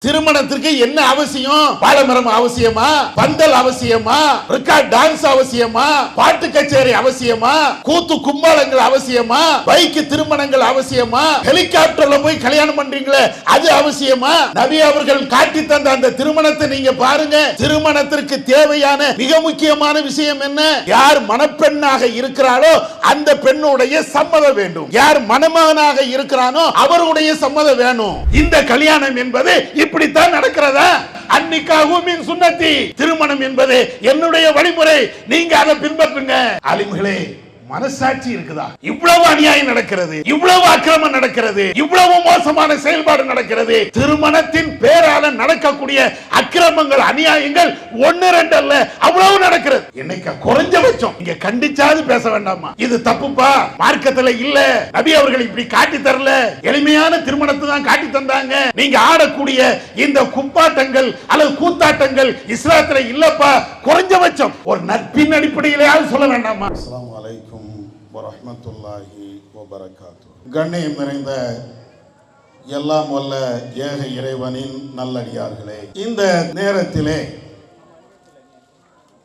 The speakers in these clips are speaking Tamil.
திருமணத்திற்கு என்ன அவசியம்? பாலமரம் அவசியமா? பந்தல் அவசியமா? ரெக்கார்ட் டான்ஸ் அவசியமா? பாட்டு கச்சேரி அவசியமா? கூத்து கும்பாலங்கள் அவசியமா? பைக் திருமணங்கள் அவசியமா? ஹெலிகாப்டர்ல போய் கல்யாணம் பண்றீங்களே அது அவசியமா? நபி அவர்கள் காட்டி தந்த அந்த திருமணத்தை நீங்க பாருங்க. திருமணத்திற்கு தேவையான மிக முக்கியமான விஷயம் என்ன? யார் மணப்பெண்ணாக இருக்கிறாரோ அந்த பெண்ணுடைய சம்மதம் வேண்டும். யார் மணமகனாக இருக்கிறானோ அவருடைய சம்மதம் வேணும். இந்த கல்யாணம் என்பது இப்படித்தான் நடக்கிறதா? அன்னிக்காஹு மின் சுன்னத்தி, திருமணம் என்பது என்னுடைய வழிமுறை, நீங்க அதை பின்பற்றுங்க. ஆலிம்களே, மனசாட்சி இருக்குதா? இவ்வளவு அநியாயம் நடக்கிறது, இவ்வளவு அக்கிரமம் நடக்கிறது, இவ்வளவு மோசமான செயல்பாடு நடக்கிறது. திருமணத்தின் பேரால நடக்கக்கூடிய அக்கிரமங்கள் அநியாயங்கள் ஒன்னு ரெண்டு அல்ல, அவ்வளவு நடக்கிறது. இன்னைக்கு குறைஞ்சபட்சம் இங்க கண்டிச்சாது பேச வேண்டாமா? இது தப்புப்பா, மார்க்கத்துல இல்ல, நபி அவர்கள் இப்படி காட்டி தரல, எளிமையான திருமணத்தை தான் காட்டி தந்தாங்க. நீங்க ஆடக்கூடிய இந்த குப்பாட்டங்கள் அல்லது கூத்தாட்டங்கள் இஸ்லாத்துல இல்லப்பா. குறைஞ்சபட்சம் ஒரு நட்பின் அடிப்படையிலேயாவது சொல்ல வேண்டாமா? அஸ்ஸலாமு அலைக்கும் வரஹ்மத்துல்லாஹி வபரகாத்துஹு. கண்ணியம் நிறைந்த எல்லாம் வல்ல ஏக இறைவனின் நல்லடியார்களே, இந்த நேரத்திலே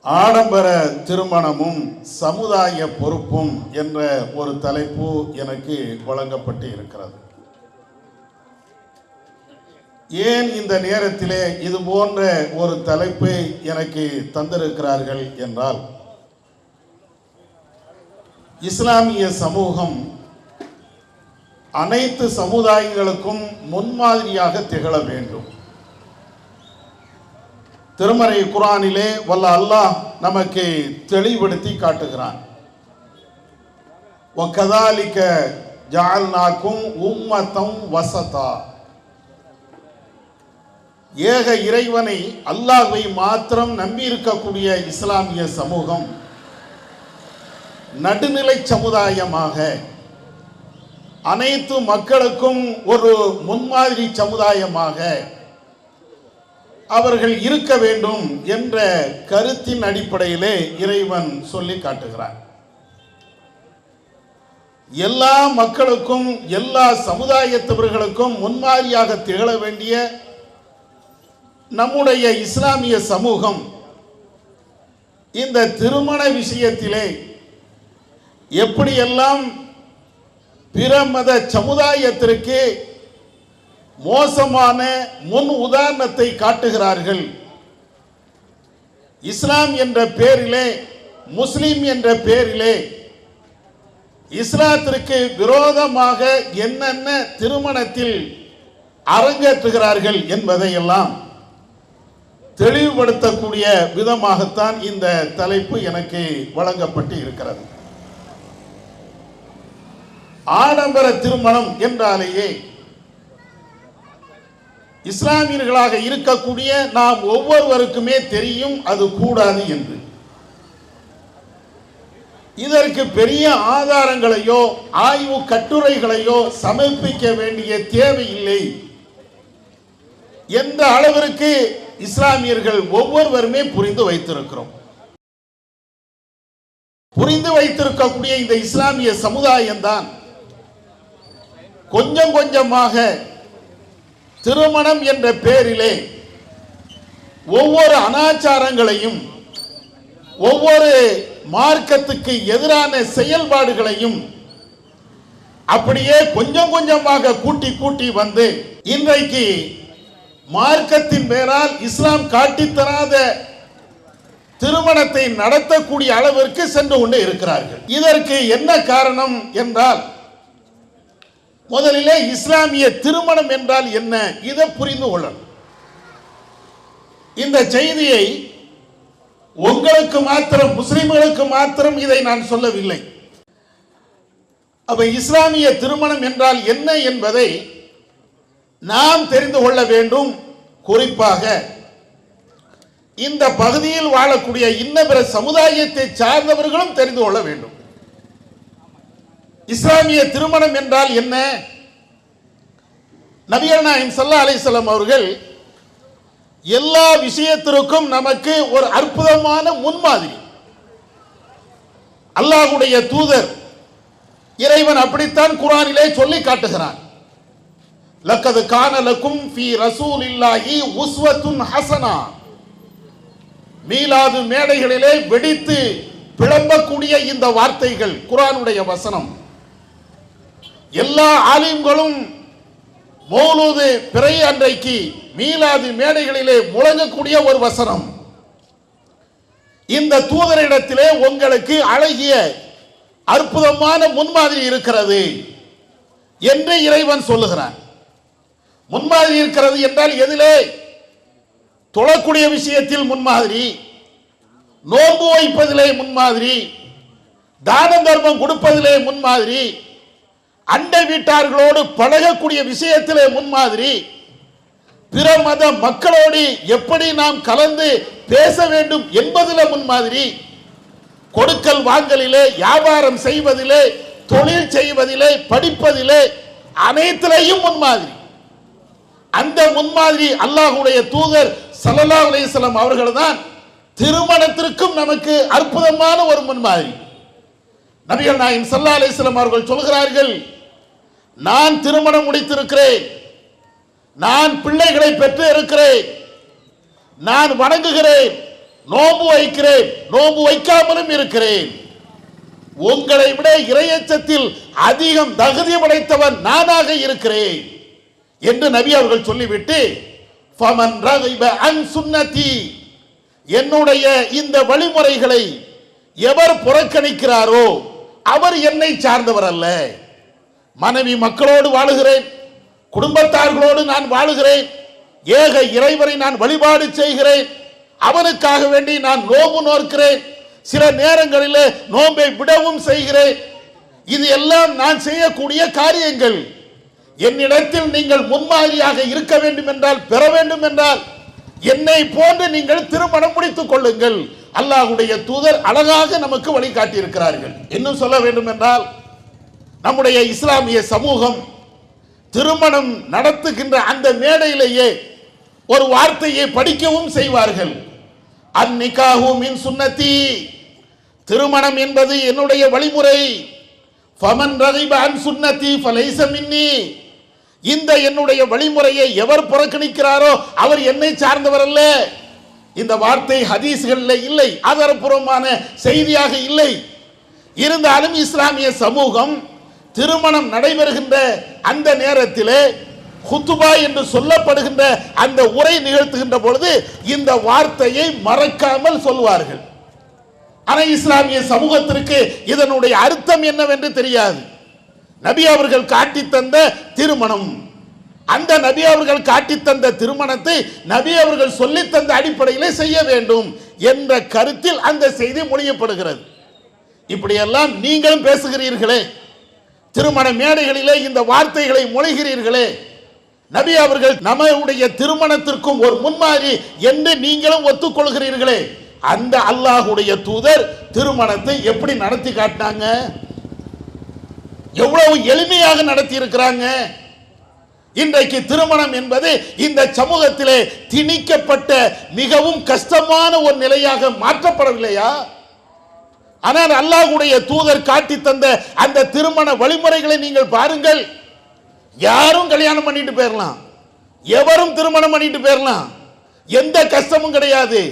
ஆடம்பர திருமணமும் சமுதாய பொறுப்பும் என்ற ஒரு தலைப்பு எனக்கு வழங்கப்பட்டு இருக்கிறது. ஏன் இந்த நேரத்திலே இது போன்ற ஒரு தலைப்பை எனக்கு தந்திருக்கிறார்கள் என்றால், இஸ்லாமிய சமூகம் அனைத்து சமுதாயங்களுக்கும் முன்மாதிரியாக திகழ வேண்டும். திருமறை குர்ஆனிலே வல்ல அல்லாஹ் நமக்கு தெளிவுபடுத்தி காட்டுகிறான். வகதாலிக ஜஅல்நாகும் உம்மத்தம் வஸதா. ஏக இறைவனை அல்லாஹ்வை மாத்திரம் நம்பி இருக்கக்கூடிய இஸ்லாமிய சமூகம் நடுநிலை சமுதாயமாக அனைத்து மக்களுக்கும் ஒரு முன்மாதிரி சமுதாயமாக அவர்கள் இருக்க வேண்டும் என்ற கருத்தின் அடிப்படையிலே இறைவன் சொல்லி காட்டுகிறார். எல்லா மக்களுக்கும் எல்லா சமுதாயத்தவர்களுக்கும் முன்மாதிரியாக திகழ வேண்டிய நம்முடைய இஸ்லாமிய சமூகம் இந்த திருமண விஷயத்திலே எப்படியெல்லாம் பிற மத சமுதாயத்திற்கு மோசமான முன் உதாரணத்தை காட்டுகிறார்கள். இஸ்லாம் என்ற பெயரிலே, முஸ்லிம் என்ற பெயரிலே இஸ்லாத்திற்கு விரோதமாக என்னென்ன திருமணத்தில் அரங்கேற்றுகிறார்கள் என்பதையெல்லாம் தெளிவுபடுத்தக்கூடிய விதமாகத்தான் இந்த தலைப்பு எனக்கு வழங்கப்பட்டு இருக்கிறது. ஆடம்பர திருமணம் என்றாலேயே இஸ்லாமியர்களாக இருக்கக்கூடிய நாம் ஒவ்வொருவருக்குமே தெரியும் அது கூடாது என்று. இதற்கு பெரிய ஆதாரங்களையோ ஆய்வு கட்டுரைகளையோ சமர்ப்பிக்க வேண்டிய தேவையில்லை என்ற அளவிற்கு இஸ்லாமியர்கள் ஒவ்வொருவருமே புரிந்து வைத்திருக்கிறோம். புரிந்து வைத்திருக்கக்கூடிய இந்த இஸ்லாமிய சமுதாயம்தான் கொஞ்சம் கொஞ்சமாக திருமணம் என்ற பெயரிலே ஒவ்வொரு அனாச்சாரங்களையும் ஒவ்வொரு மார்க்கத்துக்கு எதிரான செயல்பாடுகளையும் அப்படியே கொஞ்சம் கொஞ்சமாக கூட்டி கூட்டி வந்து இன்றைக்கு மார்க்கத்தின் பேரால் இஸ்லாம் காட்டித்தராத திருமணத்தை நடத்தக்கூடிய அளவிற்கு சென்று கொண்டு இருக்கிறார்கள். இதற்கு என்ன காரணம் என்றால், முதலிலே இஸ்லாமிய திருமணம் என்றால் என்ன இதை புரிந்து கொள்ளணும். இந்த செய்தியை உங்களுக்கு மாத்திரம், முஸ்லிம்களுக்கு மாத்திரம் இதை நான் சொல்லவில்லை. அப்ப இஸ்லாமிய திருமணம் என்றால் என்ன என்பதை நாம் தெரிந்து கொள்ள வேண்டும். குறிப்பாக இந்த பகுதியில் வாழக்கூடிய இன்ன பிற சமுதாயத்தை சார்ந்தவர்களும் தெரிந்து கொள்ள வேண்டும். இஸ்லாமிய திருமணம் என்றால் என்ன? நபிகள் நாயகம் ஸல்லல்லாஹு அலைஹி வஸல்லம் அவர்கள் எல்லா விஷயத்திற்கும் நமக்கு ஒரு அற்புதமான முன்மாதிரி. அல்லாஹ்வுடைய தூதர் இறைவன் அப்படித்தான் குர்ஆனிலே சொல்லி காட்டுகிறான். லக்கது கான லக்கும் ஃபீ ரசூலில்லாஹி உஸ்வத்துன் ஹஸனா. மீலாது மேடைகளிலே வெடித்து பிளம்பக்கூடிய இந்த வார்த்தைகள் குர்ஆனுடைய வசனம். எல்லா ஆலிம்களும் மௌலூது பிறை அன்றைக்கு மீலாது மேடைகளிலே முழங்கக்கூடிய ஒரு வசனம். இந்த தூதரிடத்திலே உங்களுக்கு அழகிய அற்புதமான முன்மாதிரி இருக்கிறது என்று இறைவன் சொல்லுகிறான். முன்மாதிரி இருக்கிறது என்றால் எதிலே? தொழக்கூடிய விஷயத்தில் முன்மாதிரி, நோன்பு வைப்பதிலே முன்மாதிரி, தான தர்மம் கொடுப்பதிலே முன்மாதிரி, அண்டை வீட்டார்களோடு பழகக்கூடிய விஷயத்திலே முன்மாதிரி, பிற மத மக்களோடு எப்படி நாம் கலந்து பேச வேண்டும் என்பதிலே முன்மாதிரி, கொடுக்கல் வாங்கலிலே, வியாபாரம் செய்வதிலே, தொழில் செய்வதிலே, படிப்பதிலே அனைத்திலேயும் முன்மாதிரி. அந்த முன்மாதிரி அல்லாஹ்வுடைய தூதர் ஸல்லல்லாஹு அலைஹி வஸல்லம் அவர்கள் தான் திருமணத்திற்கும் நமக்கு அற்புதமான ஒரு முன்மாதிரி. நபிகள் நாயகம் ஸல்லல்லாஹு அலைஹி வஸல்லம் அவர்கள் சொல்கிறார்கள், நான் திருமணம் முடித்திருக்கிறேன், நான் பிள்ளைகளை பெற்று இருக்கிறேன், நான் வணங்குகிறேன், நோன்பு வைக்கிறேன், நோன்பு வைக்காமலும் இருக்கிறேன். உங்களை விட இறையச்சத்தில் அதிகம் தகுதி படைத்தவன் நானாக இருக்கிறேன் என்று நபி அவர்கள் சொல்லிவிட்டு, ஃபமன் ரகிப அன் சுன்னதி, என்னுடைய இந்த வழிமுறைகளை எவர் புறக்கணிக்கிறாரோ அவர் என்னை சார்ந்தவர் அல்ல. மனைவி மக்களோடு வாழுகிறேன், குடும்பத்தார்களோடு நான் வாழுகிறேன், ஏக இறைவனை நான் வழிபாடு செய்கிறேன், அவனுக்காக வேண்டி நான் நோன்பு நோக்கிறேன், சில நேரங்களில் நோன்பை விடவும் செய்கிறேன். இது எல்லாம் நான் செய்யக்கூடிய காரியங்கள். என்னிடத்தில் நீங்கள் முன்மாதிரியாக இருக்க வேண்டும் என்றால், பெற வேண்டும் என்றால் என்னை போன்று நீங்கள் திருமணம் முடித்துக் கொள்ளுங்கள். அல்லாஹ்வுடைய தூதர் அழகாக நமக்கு வழிகாட்டி இருக்கிறார்கள். இன்னும் சொல்ல வேண்டும் என்றால், நம்முடைய இஸ்லாமிய சமூகம் திருமணம் நடத்துகின்ற அந்த மேடையிலேயே ஒரு வார்த்தையை படிக்கவும் செய்வார்கள். அந்நிகாஹு மின் சுன்னதி, திருமணம் என்பது என்னுடைய வழிமுறை. ஃபமன் ரகிப அன் சுன்னதி ஃபலைஸ மின்னி, இந்த என்னுடைய வழிமுறையை எவர் புறக்கணிக்கிறாரோ அவர் என்னை சார்ந்தவர் அல்ல. இந்த வார்த்தை ஹதீஸ்களில் இல்லை, ஆதாரபூர்வமான செய்தியாக இல்லை. இருந்தாலும் இஸ்லாமிய சமூகம் திருமணம் நடைபெறுகின்ற அந்த நேரத்திலே குத்துபா என்று சொல்லப்படுகின்ற அந்த உரை நிகழ்த்துகின்ற பொழுது இந்த வார்த்தையை மறக்காமல் சொல்வார்கள். ஆனால் இஸ்லாமிய சமூகத்திற்கு இதனுடைய அர்த்தம் என்னவென்று தெரியாது. நபி அவர்கள் காட்டி தந்த திருமணம், அந்த நபி அவர்கள் காட்டி தந்த திருமணத்தை நபி அவர்கள் சொல்லி தந்த அடிப்படையிலே செய்ய வேண்டும் என்ற கருத்தில் அந்த செய்தி மொழியப்படுகிறது. இப்படியெல்லாம் நீங்களும் பேசுகிறீர்களே, திருமண மேடைகளிலே இந்த வார்த்தைகளை மொழிகிறீர்களே, நபி அவர்கள் நம்முடைய திருமணத்திற்கும் ஒரு முன்மாதிரி என்று நீங்களும் ஒத்துக்கொள்கிறீர்களே, அந்த அல்லாஹ்வுடைய தூதர் திருமணத்தை எப்படி நடத்தி காட்டினாங்க? எவ்வளவு எளிமையாக நடத்தி இருக்கிறாங்க. இன்றைக்கு திருமணம் என்பது இந்த சமூகத்திலே திணிக்கப்பட்ட மிகவும் கஷ்டமான ஒரு நிலையாக மாற்றப்படவில்லையா? ஆனால் அல்லாஹ்வுடைய தூதர் காட்டி தந்த அந்த திருமண வழிமுறைகளை நீங்கள் பாருங்கள். யாரும் கல்யாணம் பண்ணிட்டு போயிடலாம், எவரும் திருமணம் பண்ணிட்டு போயிடலாம், எந்த கஷ்டமும் கிடையாது.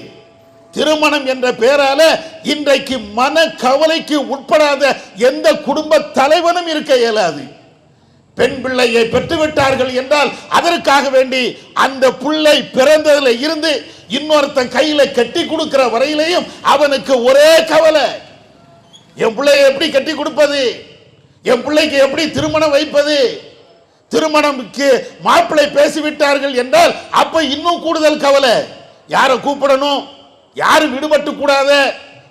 திருமணம் என்ற பெயரால இன்றைக்கு மன கவலைக்கு உட்படாத எந்த குடும்ப தலைவனும் இருக்க இயலாது. பெண் பிள்ளையை பெற்றுவிட்டார்கள் என்றால் அதற்காக வேண்டி அந்த பிள்ளை பிறந்ததில் இருந்து இன்னொருத்தன் கையில கட்டி கொடுக்கிற வரையிலையும் அவனுக்கு ஒரே கவலை, என் பிள்ளையை எப்படி கட்டி கொடுப்பது, என் பிள்ளைக்கு எப்படி திருமணம் வைப்பது. திருமணம்க்கு மாப்பிள்ளை பேசிவிட்டார்கள் என்றால் அப்ப இன்னும் கூடுதல் கவலை, யாரை கூப்பிடணும், யாரு விடுபட்டு கூடாத,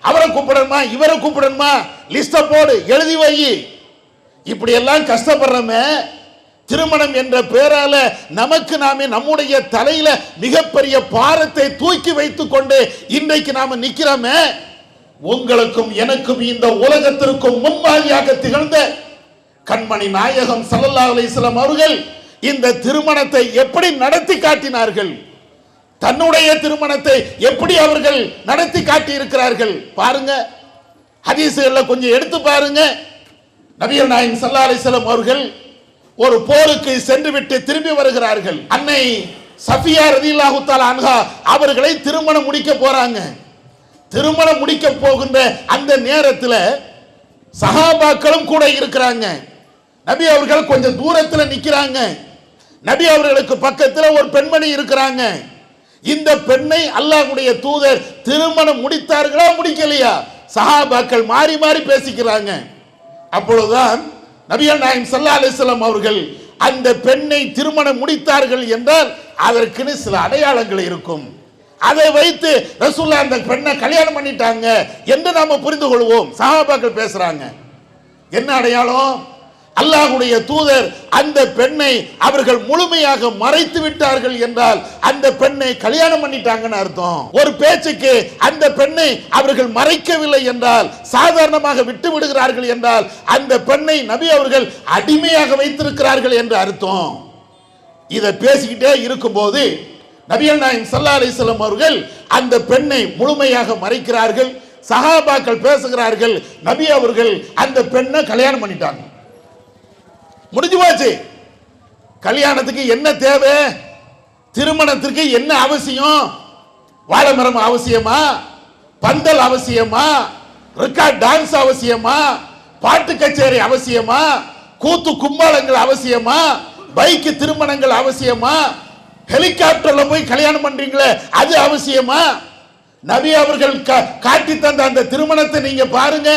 அவரை கூப்பிடணுமா, இவரை கூப்பிடணுமா, லிஸ்ட போடு, எழுதி வை. இப்படி எல்லாம் கஷ்டப்படுறோமே. திருமணம் என்ற பெயரால நமக்கு நாமே நம்முடைய தலையில மிகப்பெரிய பாரத்தை தூக்கி வைத்துக் கொண்டு இன்றைக்கு நாம நிக்கிறோமே. உங்களுக்கும் எனக்கும் இந்த உலகத்திற்கும் முன்மாதிரியாக திகழ்ந்த கண்மணி நாயகம் ஸல்லல்லாஹு அலைஹி வஸல்லம் அவர்கள் இந்த திருமணத்தை எப்படி நடத்தி காட்டினார்கள், தன்னுடைய திருமணத்தை எப்படி அவர்கள் நடத்தி காட்டி இருக்கிறார்கள் பாருங்க. ஹதீஸ்களை கொஞ்சம் எடுத்து பாருங்க. நபிகள் நாயகம் ஸல்லல்லாஹு அலைஹி வஸல்லம் அவர்கள் ஒரு போருக்கு சென்று விட்டு திரும்பி வருகிறார்கள். அன்னை சஃபியா ரலியல்லாஹு தஆலா அன்ஹா அவர்களை திருமணம் முடிக்க போறாங்க. திருமணம் முடிக்க போகின்ற அந்த நேரத்தில் சஹாபாக்களும் கூட இருக்கிறாங்க. நபி அவர்கள் கொஞ்சம் தூரத்தில் நிற்கிறாங்க. நபி அவர்களுக்கு பக்கத்தில் ஒரு பெண்மணி இருக்கிறாங்க. இந்த பெண்ணை அல்லாஹ்வுடைய தூதர் திருமணம் முடித்தார்களா முடிக்கலையா சஹாபாக்கள் மாறி மாறி பேசிக்கிறாங்க. அப்பொழுதுதான் நபிகள் நாயகம் ஸல்லல்லாஹு அலைஹி வஸல்லம் அவர்கள் அந்த பெண்ணை திருமணம் முடித்தார்கள் என்றால் அதற்குன்னு சில அடையாளங்கள் இருக்கும். அதை வைத்து ரசூலுல்லாஹ் அந்த பெண்ணை கல்யாணம் பண்ணிட்டாங்க என்று நாம புரிந்து கொள்வோம். சஹாபாக்கள் பேசுறாங்க. என்ன அடையாளம்? அல்லாஹ்வுடைய தூதர் அந்த பெண்ணை அவர்கள் முழுமையாக மறைத்து விட்டார்கள் என்றால் அந்த பெண்ணை கல்யாணம் பண்ணிட்டாங்கன்னு அர்த்தம். ஒரு பேச்சுக்கு அந்த பெண்ணை அவர்கள் மறைக்கவில்லை என்றால், சாதாரணமாக விட்டு விடுகிறார்கள் என்றால் அந்த பெண்ணை நபி அவர்கள் அடிமையாக வைத்திருக்கிறார்கள் என்று அர்த்தம். இதை பேசிக்கிட்டே இருக்கும்போது நபிகள் நாயகம் ஸல்லல்லாஹு அலைஹி வஸல்லம் அவர்கள் அந்த பெண்ணை முழுமையாக மறைக்கிறார்கள். சஹாபாக்கள் பேசுகிறார்கள், நபி அவர்கள் அந்த பெண்ணை கல்யாணம் பண்ணிட்டாங்க. முடிஞ்சு போச்சு. கல்யாணத்துக்கு என்ன தேவை? திருமணத்திற்கு என்ன அவசியம்? வாழைமரம் அவசியமா? பந்தல் அவசியமா? ரெக்கார்ட் டான்ஸ் அவசியமா? பாட்டு கச்சேரி அவசியமா? கூத்து கும்பாளங்கள் அவசியமா? பைக்கு திருமணங்கள் அவசியமா? ஹெலிகாப்டர்ல போய் கல்யாணம் பண்றீங்களே அது அவசியமா? நபி அவர்கள் காட்டி தந்த அந்த திருமணத்தை நீங்க பாருங்க.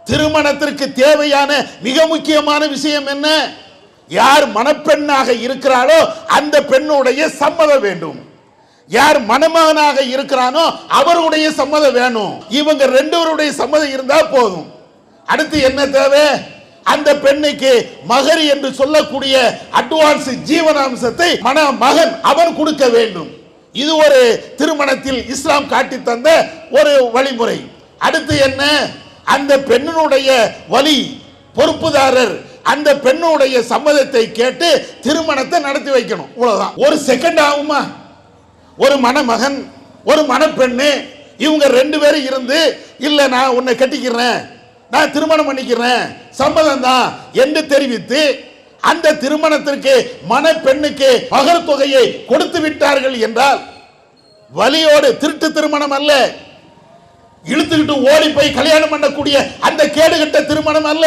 திருமணத்திற்கு தேவையான மிக முக்கியமான விஷயம் என்ன? யார் மணப்பெண்ணாக இருக்கிறாரோ அந்த பெண்ணுடைய சம்மதம் வேண்டும். யார் மணமகனாக இருக்கிறானோ அவருடைய சம்மதம் வேணும். இவங்க ரெண்டுவருடைய சம்மதம் இருந்தா போதும். அடுத்து என்ன தேவை? அந்த பெண்ணுக்கு மகரி என்று சொல்லக்கூடிய அட்வான்ஸ் ஜீவனாம்சத்தை மணமகன் அவன் கொடுக்க வேண்டும். இது ஒரு திருமணத்தில் இஸ்லாம் காட்டி தந்த ஒரு வழிமுறை. அடுத்து என்ன? அந்த பெண்ணுடைய வலி பொறுப்புதாரர் அந்த பெண்ணுடைய சம்மதத்தை கேட்டு திருமணத்தை நடத்தி வைக்கணும். இவ்வளவுதான். ஒரு செகண்ட் ஆகுமா? ஒரு மணமகன் ஒரு மணப்பெண்ணு இவங்க ரெண்டு பேரும் இருந்து இல்ல நான் உன்னை கட்டிக்கிறேன், நான் திருமணம் பண்ணிக்கிறேன், சம்மதம் தான் என்று தெரிவித்து அந்த திருமணத்திற்கு மணப்பெண்ணுக்கு மகர் தொகையை கொடுத்து விட்டார்கள் என்றால் வலியோடு திருட்டு திருமணம் அல்ல, இழுத்துக்கிட்டு ஓடி போய் கல்யாணம் பண்ணக்கூடிய அந்த கேடுகட்ட திருமணம் அல்ல.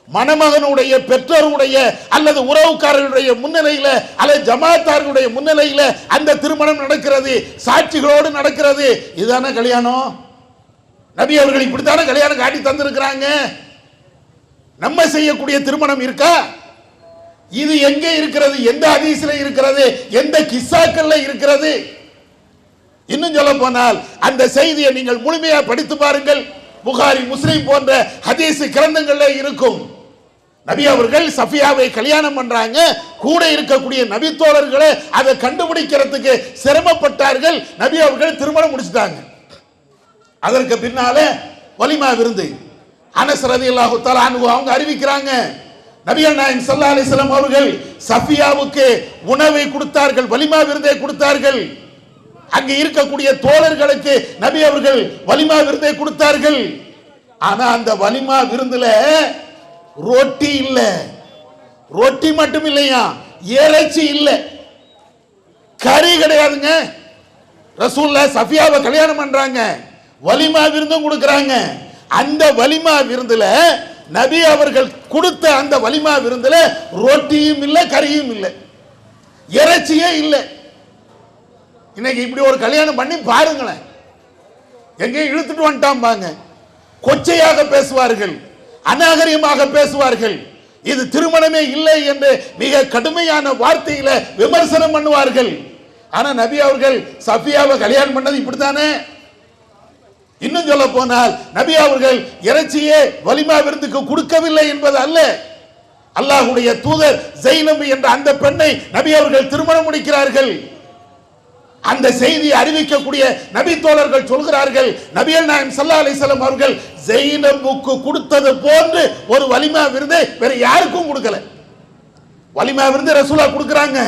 மணமகனுடைய பெற்றோருடைய அல்லது உறவுக்காரர்களுடைய முன்னிலையில அல்லது ஜமாத்தார்களுடைய முன்னிலையில அந்த திருமணம் நடக்கிறது, சாட்சிகளோடு நடக்கிறது. இதுதானே கல்யாணம். நபி அவர்கள் இப்படித்தானே கல்யாணம் காட்டி தந்திருக்கிறாங்க. நம்ம செய்யக்கூடிய திருமணம் இருக்கா? இது எங்கே இருக்கிறது? எந்த ஹதீஸ்ல இருக்கிறது? எந்த கிஸ்ஸாக்கள்ல இருக்கிறது? இன்னும் சொல்ல போனால் அந்த செய்தியை நீங்கள் முழுமையா படித்து பாருங்கள். புகாரி முஸ்லிம் போன்ற ஹதீஸ் கிரந்தங்கள்ல இருக்கும். நபி அவர்கள் சஃபியாவை கல்யாணம் பண்றாங்க. கூட இருக்கக்கூடிய நபி தோழர்களை அதை கண்டுபிடிக்கிறதுக்கு சிரமப்பட்டார்கள். நபி அவர்கள் திருமணம் முடிச்சிட்டாங்க. அதற்கு பின்னாலே வலிமா விருந்து அனஸ் ரலியல்லாஹு தஆலா அன்ஹு அவங்க அறிவிக்கிறாங்க, நபிகள் நாயகம் ஸல்லல்லாஹு அலைஹி வஸல்லம் அவர்கள் சஃபியாவுக்கு உணவை கொடுத்தார்கள், வலிமா விருந்தை கொடுத்தார்கள். அங்க இருக்கக்கூடிய தோழர்களுக்கு நபி அவர்கள் வலிமா விருந்தை கொடுத்தார்கள். ஆனா அந்த வலிமா விருந்துல ரொட்டி இல்ல, ரொட்டி மட்டும் இல்லையா, இறைச்சி இல்ல, கறி கிடையாதுங்க. ரசூலுல்லாஹ் சஃபியாவை கல்யாணம் பண்றாங்க, வலிமா விருந்தும் கொடுக்கறாங்க. அந்த வலிமா விருந்துல நபி அவர்கள் கொடுத்த அந்த வலிமா விருந்துல ரொட்டியும் இல்ல, கறியும் இல்ல, இறைச்சியே இல்லை. இன்னைக்கு இப்படி ஒரு கல்யாணம் பண்ணி பாருங்களேன், எங்கேயும் இழுத்துட்டு வந்துட்டாம்பாங்க, கொச்சையாக பேசுவார்கள், அநாகரிகமாக பேசுவார்கள், இது திருமணமே இல்லை என்று மிக கடுமையான வார்த்தையில விமர்சனம் பண்ணுவார்கள். ஆனா நபி அவர்கள் சஃபியாவை கல்யாணம் பண்ணது இப்படித்தானே. இன்னும் சொல்ல போனால் நபி அவர்கள் இறைச்சியே வலிமா விருந்துக்கு கொடுக்கவில்லை என்பது அல்ல. அல்லாஹ்வுடைய தூதர் ஜைனப் என்ற அந்த பெண்ணை நபி அவர்கள் திருமணம் முடிக்கிறார்கள். அந்த செய்தியை அறிவிக்கக்கூடிய நபி தோழர்கள் சொல்கிறார்கள், நபிகள் நாயகம் ஸல்லல்லாஹு அலைஹி வஸல்லம் அவர்கள் ஜைனபுக்கு கொடுத்தது போன்று ஒரு வலிமா விருந்தை வேற யாருக்கும் கொடுக்கல. வலிமா விருந்து ரசூலுல்லாஹ் கொடுக்கறாங்க,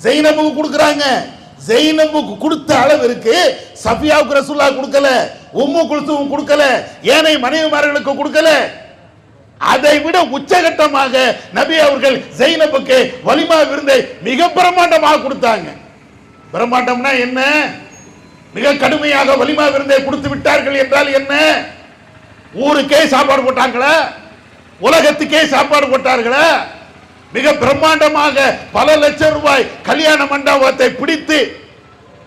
ஜைனபுக்கு கொடுக்கறாங்க. ஜைனபுக்கு கொடுத்த அளவிற்கு சஃபியாவுக்கு ரசூலுல்லாஹ் கொடுக்கல, உம்மு குல்சூம் கொடுக்கல, ஏனைய மனைவிமார்களுக்கு கொடுக்கல. அதை விட உச்சகட்டமாக நபி அவர்கள் ஜைனபுக்கு வலிமா விருந்தை மிக பிரமாண்டமாக கொடுத்தாங்க. பிரமாண்டம்னா என்ன? மிக கடுமையாக வலிமா விருந்தை கொடுத்து விட்டார்கள் என்றால் என்ன? ஊருக்கே சாப்பாடு போட்டாங்களா? உலகத்துக்கே சாப்பாடு போட்டார்களா? மிக பிரம்மாண்டமாக பல லட்சம் ரூபாய் கல்யாண மண்டபத்தை பிடித்து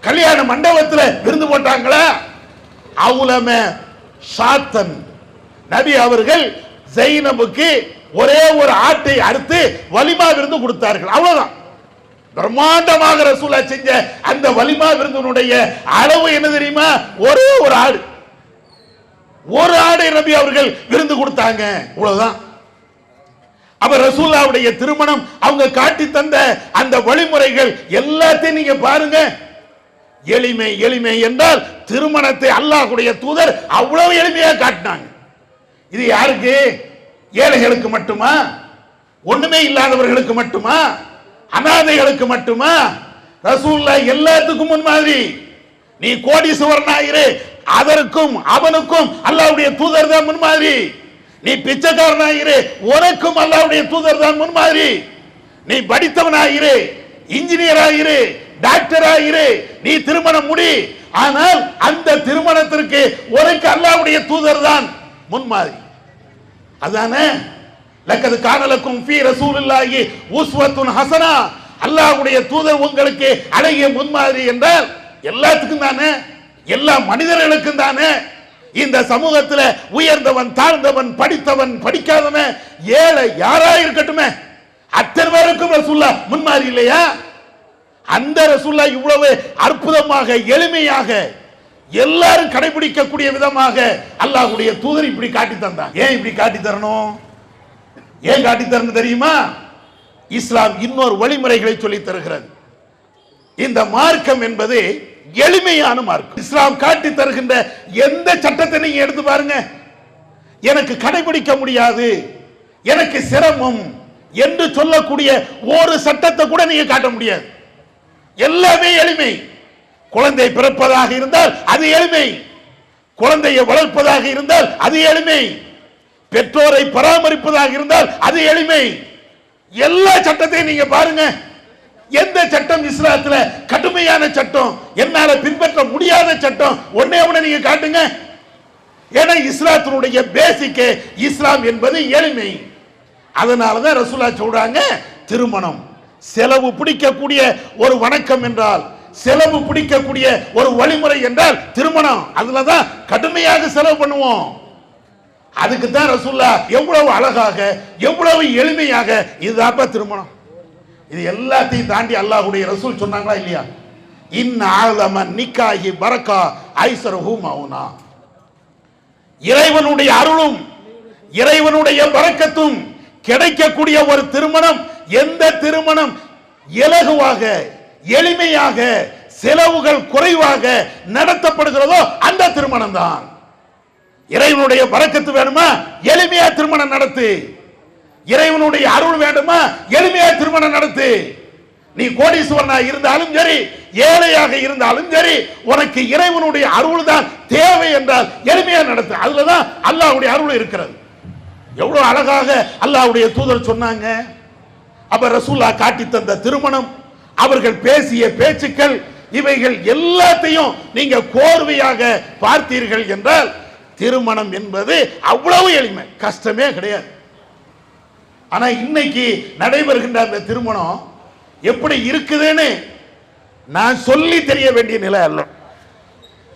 கல்யாண மண்டபத்தில் விருந்து போட்டாங்களா? அவுலம ஷாத்தன் நபி அவர்கள் ஜைனபுக்கு ஒரே ஒரு ஆட்டை அறுத்து வலிமா விருந்து கொடுத்தார்கள். அவ்வளவுதான். பிரம்மாண்டமாக ரசூலா செஞ்ச அந்த வலிமா விருந்தினுடைய அளவு என்ன தெரியுமா? ஒரே ஒரு ஆடு, ஒரு ஆடை நபி அவர்கள் விருந்து கொடுத்தாங்க. இவ்வளவுதான். அப்ப ரசூலுல்லாஹ்வுடைய திருமணம் அவங்க காட்டி தந்த அந்த வழிமுறைகள் எல்லாத்தையும் நீங்க பாருங்க. எளிமை எளிமை என்றால் திருமணத்தை அல்லாஹ்வுடைய தூதர் அவ்வளவு எளிமையா காட்டினாங்க. இது யாருக்கு? ஏழைகளுக்கு மட்டுமா? ஒண்ணுமே இல்லாதவர்களுக்கு மட்டுமா? அனாதைகளுக்கு மட்டுமா? ரசூலுல்லாஹ் எல்லாத்துக்கும் முன்மாதிரி. நீ கோடீஸ்வரனாயிரு, அதற்கும் அவனுக்கும் அல்லாஹ்வுடைய தூதர் தான் முன்மாதிரி. நீ பிச்சைக்காரனாயிரு, உனக்கும் அல்லாஹ்வுடைய தூதர் தான் முன்மாதிரி. நீ படித்தவனாயிரு, இன்ஜினியராயிரு, டாக்டராயிரு, நீ திருமணம் முடி, ஆனால் அந்த திருமணத்திற்கு உனக்கு அல்லாஹ்வுடைய தூதர் தான் முன்மாதிரி. அதானே லக்கது கானலக்கும் ஃபீ ரசூலில்லாஹி உஸ்வத்துன் ஹஸனா. அல்லாஹ்வுடைய தூதர் உங்களுக்கு அழகிய முன்மாதிரி என்றால் எல்லாத்துக்கும் தானே, எல்லா மனிதர்களுக்கும் தானே. இந்த சமூகத்தில் உயர்ந்தவன் தாழ்ந்தவன் படித்தவன் படிக்காதவன் ஏழை யாரா இருக்கட்டுமே அத்தனை பேருக்கும் ரசூலுல்லாஹ் முன்மாதிரி இல்லையா? அந்த ரசூலுல்லாஹ் இவ்வளவு அற்புதமாக எளிமையாக எல்லாரும் கடைபிடிக்கக்கூடிய விதமாக அல்லாஹ்வுடைய தூதர் இப்படி காட்டி தந்தார். ஏன் இப்படி காட்டி தரணும்? ஏன் காட்டி தரணும் தெரியுமா? இஸ்லாம் இன்னொரு வழிமுறைகளை சொல்லி தருகிறது. இந்த மார்க்கம் என்பது எளிமையான மார்க்கம். இஸ்லாம் காட்டி தருகின்ற எந்த சட்டத்தை நீங்க எடுத்து பாருங்க. எனக்கு கடைபிடிக்க முடியாது, எனக்கு சிரமம் என்று சொல்லக்கூடிய ஒரு சட்டத்தை கூட நீங்க காட்ட முடியாது. எல்லாமே எளிமை. குழந்தை பிறப்பதாக இருந்தால் அது எளிமை, குழந்தையை வளர்ப்பதாக இருந்தால் அது எளிமை, பெற்றோரை பராமரிப்பதாக இருந்தால் அது எளிமை. எல்லா சட்டத்தையும் நீங்க பாருங்க. எந்த சட்டம் இஸ்லாத்துல கடுமையான சட்டம், என்னால பின்பற்ற முடியாத சட்டம் ஒன்னே ஒண்ணு நீங்க காட்டுங்க. ஏன்னா இஸ்லாத்தினுடைய பேசிக் இஸ்லாம் என்பது எளிமை. அதனாலதான் ரசூலுல்லாஹ் சொல்றாங்க, திருமணம் செலவு பிடிக்கக்கூடிய ஒரு வணக்கம் என்றால், செலவு பிடிக்கக்கூடிய ஒரு வழிமுறை என்றால் திருமணம். அதுலதான் கடுமையாக செலவு பண்ணுவோம். அதுக்கு தான் ரசூலுல்லாஹ் எவ்வளவு அழகாக எவ்வளவு எளிமையாக இதுதாப்பா திருமணம். இது எல்லாத்தையும் தாண்டி அல்லாஹ்வுடைய ரசூல் சொன்னாங்களா இல்லையா? இன் ஆலம நிக்காஹி பரக்கா ஐஸரஹு மௌனா. இறைவனுடைய அருளும் இறைவனுடைய பரக்கத்தும் கிடைக்கக்கூடிய ஒரு திருமணம், எந்த திருமணம் இலகுவாக எளிமையாக செலவுகள் குறைவாக நடத்தப்படுகிறதோ அந்த திருமணம் தான். இறைவனுடைய பரக்கத்து வேணுமா? எளிமையா திருமணம் நடத்து. இறைவனுடைய அருள் வேண்டுமா? எளிமையா திருமணம் நடத்து. நீ கோடீஸ்வரனா இருந்தாலும் சரி, ஏழையாக இருந்தாலும் சரி, உனக்கு இறைவனுடைய அருள் தான் தேவை என்றால் எளிமையா நடத்து. அதுலதான் அல்லாஹ்வுடைய அருள் இருக்கிறது. எவ்வளவு அழகாக அல்லாஹ்வுடைய தூதர் சொன்னாங்க. அப்ப ரசூலுல்லாஹ் காட்டி தந்த திருமணம், அவர்கள் பேசிய பேச்சுக்கள், இவைகள் எல்லாத்தையும் நீங்க கோர்வையாக பார்த்தீர்கள் என்றால் திருமணம் என்பது அவ்வளவு எளிமை, கஷ்டமே கிடையாது. ஆனா இன்னைக்கு நடைபெறுகின்ற அந்த திருமணம் எப்படி இருக்குதுன்னு நான் சொல்லி தெரிய வேண்டிய நிலை அல்ல.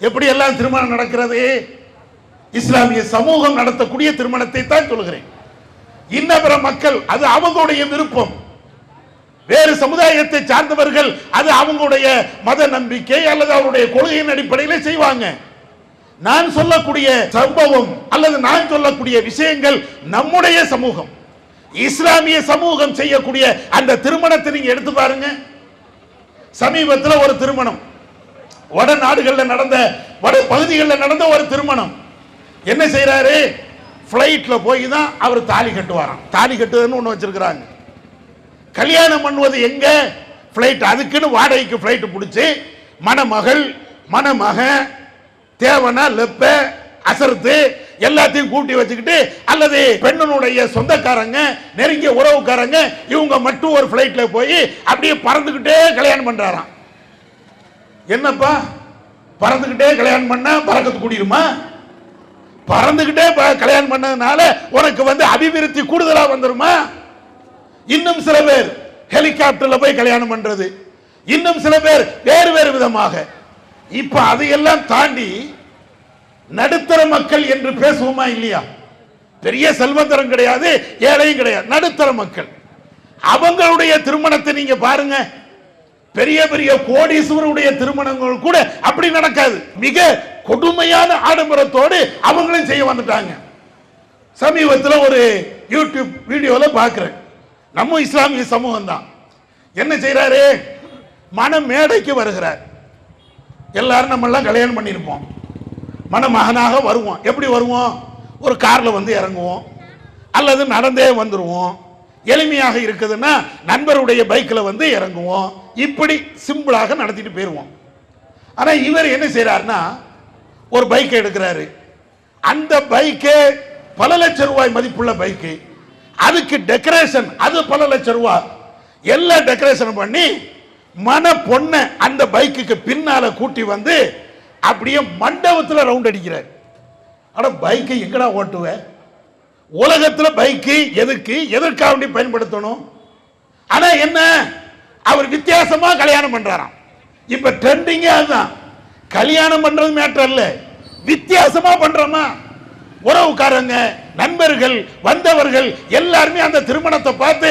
எப்படி எல்லாம் திருமணம் நடக்கிறது? இஸ்லாமிய சமூகம் நடத்தக்கூடிய திருமணத்தை தான் சொல்கிறேன். இன்னபிற மக்கள் அது அவங்களுடைய விருப்பம், வேறு சமுதாயத்தை சார்ந்தவர்கள் அது அவங்களுடைய மத நம்பிக்கை அல்லது அவருடைய கொள்கையின் அடிப்படையில் செய்வாங்க. நான் சொல்லக்கூடிய சம்பவம் அல்லது நான் சொல்லக்கூடிய விஷயங்கள் நம்முடைய சமூகம், இஸ்லாமிய சமூகம் செய்யக்கூடிய அந்த திருமணத்தை நீங்க எடுத்து பாருங்க. சமீபத்தில் ஒரு திருமணம், வட நாடுகளில் நடந்த, வட பகுதிகளில் நடந்த ஒரு திருமணம். என்ன செய்யறாரு? பிளைட்ல போய் தான் அவர் தாலி கட்டுவாராம். தாலி கட்டுவதுன்னு ஒண்ணு வச்சிருக்கிறாங்க. கல்யாணம் பண்ணுவது எங்க? பிளைட். அதுக்குன்னு வாடகைக்கு பிளைட் பிடிச்சி மணமகள் மணமகன் தேவனா லெப்ப அசர்த்து எல்லாத்தையும் கூட்டி வச்சுக்கிட்டு அல்லது பெண்ணுடைய சொந்தக்காரங்க நெருங்கிய உறவுக்காரங்க இவங்க மட்டும் ஒரு பிளைட்ல போய் அப்படியே பறந்துகிட்டே கல்யாணம் பண்றாராம். என்னப்பா பறந்துகிட்டே கல்யாணம் பண்ணா பறக்கத்து கூடிருமா? பறந்துகிட்டே கல்யாணம் பண்ணதுனால உனக்கு அபிவிருத்தி கூடுதலா வந்துருமா? இன்னும் சில பேர் ஹெலிகாப்டர்ல போய் கல்யாணம் பண்றது, இன்னும் சில பேர் வேறு வேறு விதமாக. இப்ப அதையெல்லாம் தாண்டி நடுத்தர மக்கள் என்று பேசுவோமா இல்லையா? பெரிய செல்வந்தரம் கிடையாது, ஏழையும் கிடையாது, நடுத்தர மக்கள். அவங்களுடைய திருமணத்தை நீங்க பாருங்க. பெரிய பெரிய கோடீஸ்வரருடைய திருமணங்கள் கூட அப்படி நடக்காது. மிக கொடுமையான ஆடம்பரத்தோடு அவங்களும் செய்ய வந்துட்டாங்க. சமீபத்தில் ஒரு யூடியூப் வீடியோல பார்க்கிறேன். நம்ம இஸ்லாமிய சமூகம் தான் என்ன செய்யறாரு, மன மேடைக்கு வருகிறார். எல்லாரும் நம்ம எல்லாம் கல்யாணம் பண்ணியிருப்போம், மணமகனாக வருவோம். எப்படி வருவோம்? ஒரு கார்ல இறங்குவோம் அல்லது நடந்தே வந்துருவோம். எளிமையாக இருக்குதுன்னா நண்பருடைய பைக்கில் இறங்குவோம். இப்படி சிம்பிளாக நடத்திட்டு போயிருவோம். ஆனா இவர் என்ன செய்யறாருன்னா ஒரு பைக்கை எடுக்கிறாரு. அந்த பைக்கு பல லட்சம் ரூபாய் மதிப்புள்ள பைக்கு, அதுக்கு டெக்கரேஷன் அது பல லட்சம் ரூபாய். எல்லா டெக்கரேஷன் பண்ணி மன பொண்ண அந்த பைக்குக்கு பின்னால கூட்டி அப்படியே மண்டபத்தில் ரவுண்ட் அடிக்கிறார். ஆனா பைக்கை எங்கடா ஓட்டுவ? உலகத்தில் பைக்கு எதற்காக பயன்படுத்தணும்? ஆனா என்ன, அவர் வித்தியாசமா கல்யாணம் பண்றாராம். இப்ப ட்ரெண்டிங் அதுதான். கல்யாணம் பண்றது மேட்டர் இல்ல, வித்தியாசமா பண்றோமா? உறவுக்காரங்க நண்பர்கள் வந்தவர்கள் எல்லாருமே அந்த திருமணத்தை பார்த்து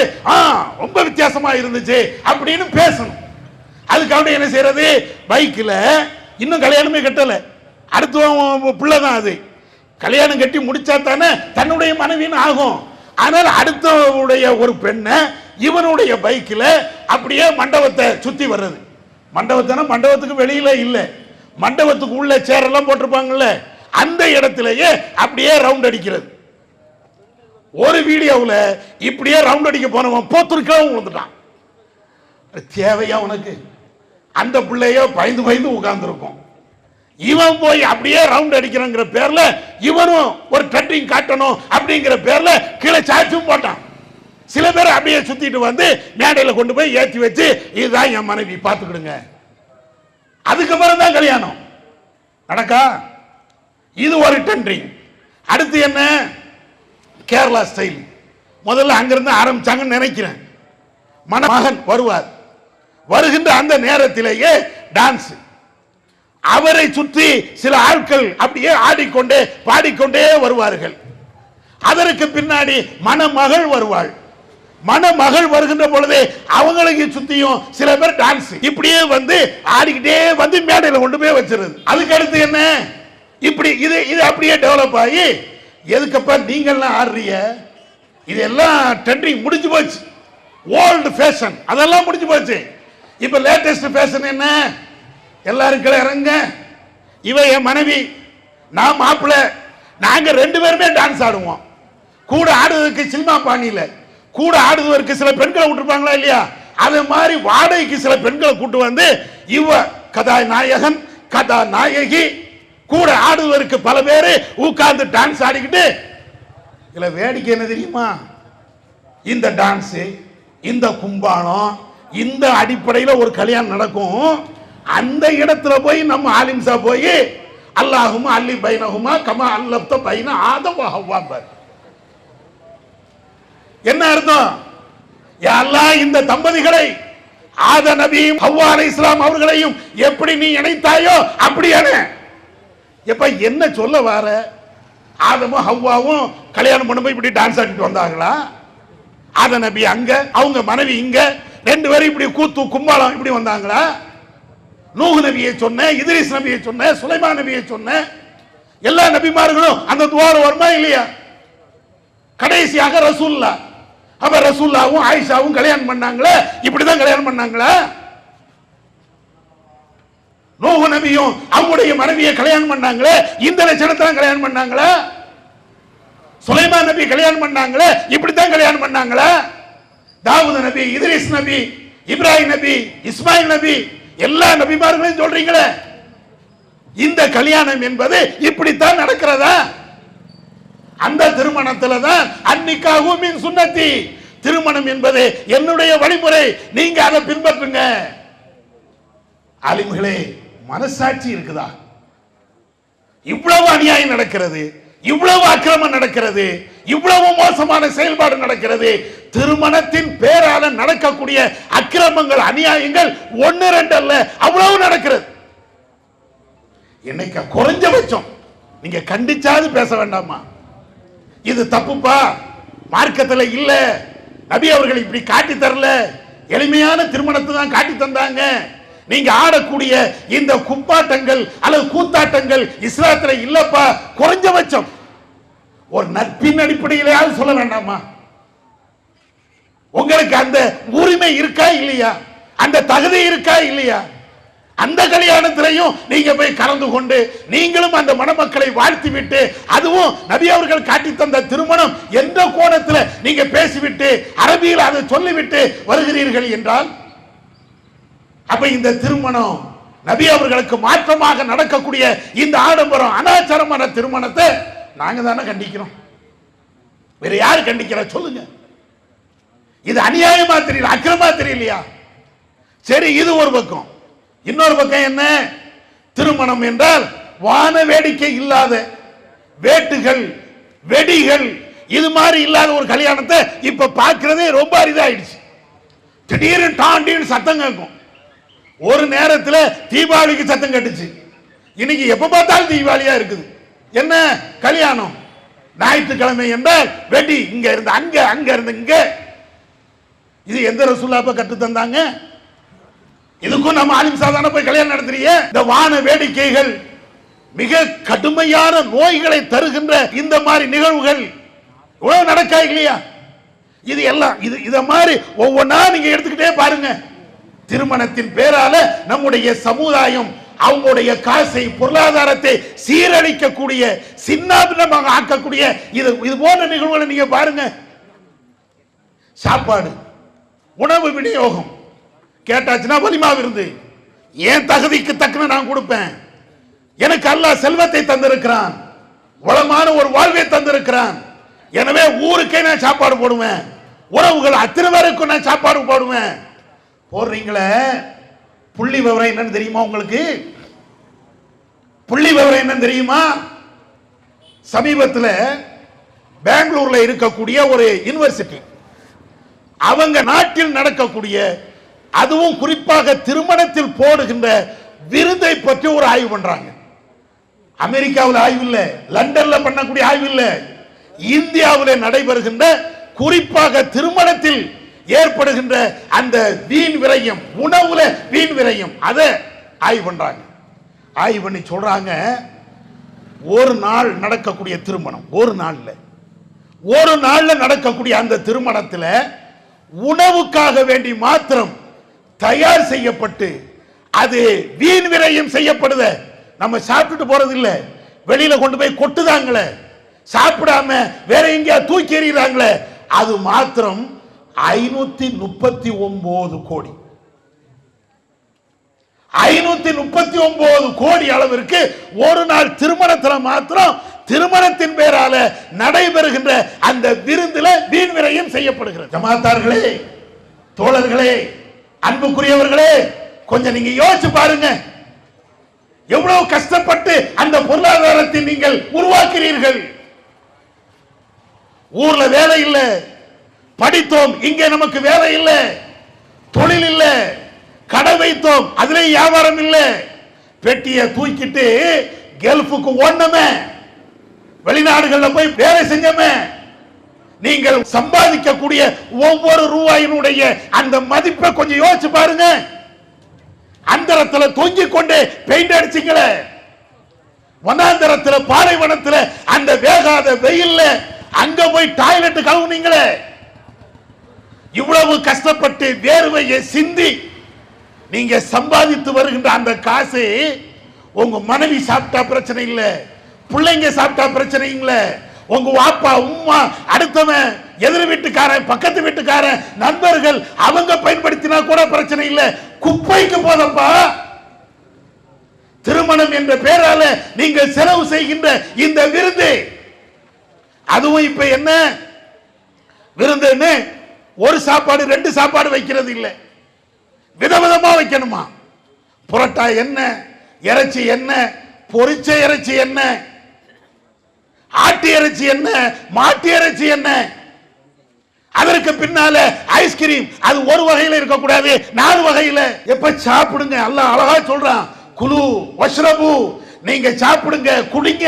ரொம்ப வித்தியாசமா இருந்துச்சு அப்படின்னு பேசணும். அதுக்காக என்ன செய்யறது, பைக்கில் இன்னும் கல்யாணமே கட்டல, அடுத்த பிள்ளைதான் அது. கல்யாணம் கட்டி முடிச்சா தானே தன்னுடைய மனைவின்னு ஆகும். ஆனால் அடுத்தவுடைய ஒரு பெண்ணை இவனுடைய பைக்கில் அப்படியே மண்டபத்தை சுத்தி வர்றது. மண்டபத்துக்கு வெளியில இல்ல, மண்டபத்துக்கு உள்ள சேரெல்லாம் போட்டிருப்பாங்கல்ல, அந்த இடத்திலேயே அப்படியே ரவுண்ட் அடிக்கிறது. ஒரு வீடியோவில் இப்படியே ரவுண்ட் அடிக்க போனவன் போத்துருக்கவும் வந்துட்டான். தேவையா உனக்கு? அந்த பிள்ளையோ பயந்து பயந்து உட்கார்ந்துருக்கும். இவன் போய் அப்படியே ரவுண்ட் அடிக்கிறங்கிற பேர்ல இவனும் ஒரு ட்ரெண்டிங் காட்டணும் அப்படிங்கிற பேர்ல கீழே சாச்சும் போட்டான். சில பேர் அப்படியே சுத்திட்டு மேடையில் கொண்டு போய் ஏற்றி வச்சு இதுதான் என் மனைவி பார்த்துக்கிடுங்க, அதுக்கப்புறம் தான் கல்யாணம் நடக்கா. இது ஒரு ட்ரெண்டிங். அடுத்து என்ன, கேரளா ஸ்டைல். முதல்ல அங்கிருந்து ஆரம்பிச்சாங்கன்னு நினைக்கிறேன். மணமகன் வருவார், வருகின்ற அந்த நேரத்திலேயே டான்ஸ், அவரை சுற்றி சில ஆட்கள் அப்படியே ஆடிக்கொண்டே பாடிக்கொண்டே வருவார்கள். அதற்கு பின்னாடி மணமகள் வருவாள். மணமகள் வருகின்ற பொழுது அவங்களுக்கு சுத்தியும் சில பேர் டான்ஸ் இப்படியே ஆடிக்கிட்டே மேடையில் கொண்டு போய் வச்சிருது. அதுக்கு அடுத்து என்ன, இப்படி இது அப்படியே டெவலப் ஆகி எதுக்கப்ப நீங்கள்லாம் ஆடுறீங்க, இதெல்லாம் ட்ரெண்டிங் முடிஞ்சு போச்சு. ஓல்டு ஃபேஷன் அதெல்லாம் முடிஞ்சு போச்சு. இப்ப லேட்டஸ்ட் ஃபேஷன் என்ன, எல்லாரும் கீழே இறங்க, இவ என் மனைவி நான் மாப்பிள்ள, நாங்க ரெண்டு பேருமே டான்ஸ் ஆடுவோம். கூட ஆடுவதற்கு சினிமா பாணியில கூட ஆடுவதற்கு சில பெண்களை விட்டுருப்பாங்களா இல்லையா, அது மாதிரி வாடகைக்கு சில பெண்களை கூட்டு இவ கதாநாயகன் கதாநாயகி கூட ஆடுவதற்கு பல பேர் உட்கார்ந்து டான்ஸ் ஆடிக்கிட்டு. இதுல வேடிக்கை என்ன தெரியுமா, இந்த டான்ஸ் இந்த கும்பாலம் இந்த அடிப்படையில் ஒரு கல்யாணம் நடக்கும். அந்த இடத்துல போய் நம்ம ஆலிம்சா போய் அல்லாஹுமா அல்லி பைனஹுமா கமா அல்லப்த பைன ஆதம் ஹவ்வா, என்ன அர்த்தம்? யா அல்லாஹ், இந்த தம்பதிகளை ஆத நபியும் ஹவ்வா அலைஹிஸ்ஸலாம் அவர்களையும் எப்படி நீ இணைத்தாயோ அப்படியான. எப்ப என்ன சொல்ல வர, ஆதமும் ஹவ்வாவும் கல்யாணம் பண்ணும்போது இப்படி டான்ஸ் ஆடிட்டு வந்தாங்களா? ஆத நபி அங்க, அவங்க மனைவி இங்க, ரெண்டு பேரும் இப்படி கூத்து கும்பாலம் இப்படி வந்தாங்களா? நூஹ் நபியை சொன்ன, இத்ரீஸ் நபியை சொன்ன, சுலைமான் நபியை சொன்ன, எல்லா நபிமார்களும் அந்த துவாரம் வருமா இல்லையா? கடைசியாக ரசூல்லா, அப்ப ரசூல்லாவும் ஆயிஷாவும் கல்யாணம் பண்ணாங்களே, இப்படிதான் கல்யாணம் பண்ணாங்களா? நூஹ் நபியும் அவங்களுடைய மனைவியை கல்யாணம் பண்ணாங்களே, இந்த லட்சணத்துல கல்யாணம் பண்ணாங்களா? சுலைமான் நபி கல்யாணம் பண்ணாங்களே, இப்படித்தான் கல்யாணம் பண்ணாங்களா? தாவூத் நபி, இத்ரீஸ் நபி, இப்ராஹிம் நபி, இஸ்மாயில் நபி, எல்லா நபிமார்களையும் சொல்றீங்களே, இந்த கல்யாணம் என்பது இப்படித்தான் நடக்கிறதா? அந்த திருமணத்துல தான் அன்னிக்காகும் மின் சுன்னத்தி, திருமணம் என்பது என்னுடைய வழிமுறை, நீங்க அதை பின்பற்றுங்க. ஆலிம்களே, மனசாட்சி இருக்குதா? இவ்வளவு அநியாயம் நடக்கிறது, இவ்வளவு அக்கிரமம் நடக்கிறது, இவ்வளவு மோசமான செயல்பாடு நடக்கிறது. திருமணத்தின் பேரால நடக்கக்கூடிய அக்கிரமங்கள், அநியாயங்கள் ஒன்னு ரெண்டு அல்ல, அவ்வளவு நடக்கிறது. இன்னைக்கு குறைஞ்சபட்சம் நீங்க கண்டிச்சாது பேச வேண்டாமா? இது தப்புப்பா, மார்க்கத்தில் இல்ல, நபி அவர்கள் இப்படி காட்டி தரல, எளிமையான திருமணத்தை தான் காட்டி தந்தாங்க. நீங்க ஆடக்கூடிய இந்த குப்பாட்டங்கள் அல்லது கூத்தாட்டங்கள் இஸ்லாத்துல இல்லப்பா. குறைஞ்சபட்சம் ஒரு நட்பின் அடிப்படையிலேயாவது சொல்ல வேண்டாமா? உங்களுக்கு அந்த உரிமை இருக்கா இல்லையா? அந்த தகுதி இருக்கா இல்லையா? அந்த கல்யாணத்திலையும் நீங்க போய் கலந்து கொண்டு நீங்களும் அந்த மணமக்களை வாழ்த்தி விட்டு, அதுவும் நபி அவர்கள் காட்டி தந்த திருமணம் என்ற கோணத்தில் நீங்க பேசிவிட்டு அரபியில் அதை சொல்லிவிட்டு வருகிறீர்கள் என்றால், அப்ப இந்த திருமணம் நபி அவர்களுக்கு மாற்றமாக நடக்கக்கூடிய இந்த ஆடம்பரம் அனாச்சாரமான திருமணத்தை நாங்க தானே கண்டிக்கிறோம். வேற யாரு கண்டிக்கிற சொல்லுங்க? இது அநியாயமா தெரியல, அக்கிரமா தெரியலையா? சரி, இது ஒரு பக்கம். இன்னொரு பக்கம் என்ன? திருமணம் என்றால் வான வேடிக்கை இல்லாத, வேட்டுகள் வெடிகள் இது மாதிரி இல்லாத ஒரு கல்யாணத்தை இப்ப பார்க்கிறதே ரொம்ப அரிதாயிடுச்சு. திடீர்னு டாண்டின்னு சத்தம் கேட்கும். ஒரு நேரத்தில் தீபாவளிக்கு சத்தம் கட்டுச்சு, இன்னைக்கு எப்ப பார்த்தாலும் தீபாவளியா இருக்குது. என்ன கல்யாணம்? ஞாயிற்றுக்கிழமை என்றால் வெடி, இங்க இருந்து அங்க, அங்க இருந்து இங்க. இது எந்த ரசூலுல்லாஹ் கற்று தந்தாங்க? இதுக்கும் நம்ம ஆலிம் சாதாரண போய் கல்யாணம் நடத்துறீங்க? இந்த வான வேடிக்கைகள், மிக கடுமையான நோய்களை தருகின்ற இந்த மாதிரி நிகழ்வுகள் நடக்கா இல்லையா? இது எல்லாம் இத மாதிரி ஒவ்வொன்றா நீங்க எடுத்துக்கிட்டே பாருங்க. திருமணத்தின் பேரால நம்முடைய சமுதாயம் அவங்களுடைய காசை, பொருளாதாரத்தை சீரழிக்கக்கூடிய, சின்னாபின்னமாக ஆக்கக்கூடிய இது போன்ற நிகழ்வுகளை நீங்க பாருங்க. சாப்பாடு, உணவு விநியோகம் கேட்டாச்சுன்னா வலிமா விருந்து, ஏன் தகுதிக்கு தக்கன நான் கொடுப்பேன். எனக்கு அல்லாஹ் செல்வத்தை தந்திருக்கிறான், வளமான ஒரு வாழ்வை தந்திருக்கிறான். எனவே ஊருக்கே நான் சாப்பாடு போடுவேன், உறவுகள் அத்தனை பேருக்கும் நான் சாப்பாடு போடுவேன். போடுறீங்களே, புள்ளி விவரம் என்னன்னு தெரியுமா உங்களுக்கு? புள்ளி விவரம் என்னன்னு தெரியுமா? சமீபத்தில் பெங்களூர்ல இருக்கக்கூடிய ஒரு யூனிவர்சிட்டி, அவங்க நாட்டில் நடக்கக்கூடிய, அதுவும் குறிப்பாக திருமணத்தில் போடுகின்ற விருதை பற்றி ஒரு ஆய்வு பண்றாங்க. அமெரிக்காவில் ஆய்வு இல்ல, லண்டன்ல பண்ணக்கூடிய ஆய்வு இல்ல, இந்தியாவில் நடைபெறுகின்ற குறிப்பாக திருமணத்தில் ஏற்படுகின்ற அந்த வீண் விரயம், உணவுல வீண் விரயம், அதை ஆய்வு பண்றாங்க. ஆய்வு பண்ணி சொல்றாங்க, ஒரு நாள் நடக்கக்கூடிய திருமணம், ஒரு நாள்ல நடக்கக்கூடிய அந்த திருமணத்தில் உணவுக்காக வேண்டி மாத்திரம் தயார் செய்யப்பட்டு அது வீண் விரயம் செய்யப்படுத. நம்ம சாப்பிட்டு போறது இல்ல, வெளியில கொண்டு போய் கொட்டுதாங்களே, சாப்பிடாம வேற எங்கேயா தூக்கி எறிகிறாங்களே, அது மாத்திரம் 539 கோடி. 539 கோடி அளவிற்கு ஒரு நாள் திருமணத்தில் மாத்திரம், திருமணத்தின் பேரால நடைபெறுகின்ற அந்த விருந்துல வீண் விரயம் செய்யப்படுகிறது. ஜமாத்தார்களே, தோழர்களே, அன்புக்குரியவர்களே, கொஞ்சம் நீங்க யோசிச்சு பாருங்க. எவ்வளவு கஷ்டப்பட்டு அந்த பொருளாதாரத்தை நீங்கள் உருவாக்குறீர்கள். ஊர்ல வேலை இல்லை, படித்தோம், இங்கே நமக்கு வேலை இல்லை, தொழில் இல்லை, கடை வைத்தோம், அதுல வியாபாரம் இல்லை, பெட்டியை தூக்கிட்டு கல்ஃபுக்கு ஓடணுமே, வெளிநாடுகளில் போய் வேலை செஞ்சோமே. நீங்கள் சம்பாதிக்கக்கூடிய ஒவ்வொரு ரூபாயினுடைய அந்த மதிப்பை கொஞ்சம் யோசிச்சு பாருங்க. அந்தரத்தில் தொங்கிக் கொண்டு பெயிண்ட் அடிச்சிங்களே, வனாந்தரத்தில், பாலைவனத்தில், அந்த வேகாத வெயில்ல அங்க போய் டாய்லெட் கழுவுனீங்களே, இவ்வளவு கஷ்டப்பட்டு வேர்வையை சிந்தி நீங்க சம்பாதித்து வருகின்ற அந்த காசு உங்க மனைவி சாப்பிட்டா பிரச்சனை இல்ல, பிள்ளைங்க சாப்பிட்டா பிரச்சனை இல்ல, உங்க வாப்பா உம்மா அடுத்தவன் எதிர் வீட்டுக்காரன் பக்கத்து வீட்டுக்காரன் நண்பர்கள் அவங்க பயன்படுத்தினா கூட பிரச்சனை இல்ல, குப்பைக்கு போதப்பா. திருமணம் என்ற பெயரால நீங்கள் செலவு செய்கின்ற இந்த விருது, அதுவும் இப்ப என்ன விருந்துன்னு ஒரு சாப்பாடு 2 சாப்பாடு வைக்கிறது இல்லை, விதவிதமா வைக்கணுமா. புரோட்டா என்ன, இறைச்சி என்ன, பொரிச்ச இறைச்சி என்ன, ஆட்டு இறைச்சி என்ன, மாட்டு இறைச்சி என்ன, அதற்கு பின்னால ஐஸ்கிரீம். அது ஒரு வகையில் இருக்கக்கூடாது, 4 வகையில். எப்ப சாப்பிடுங்க, அல்லாஹ் அழகா சொல்றான், குலு வஷ்ரபு, நீங்க சாப்பிடுங்க, குடிங்க,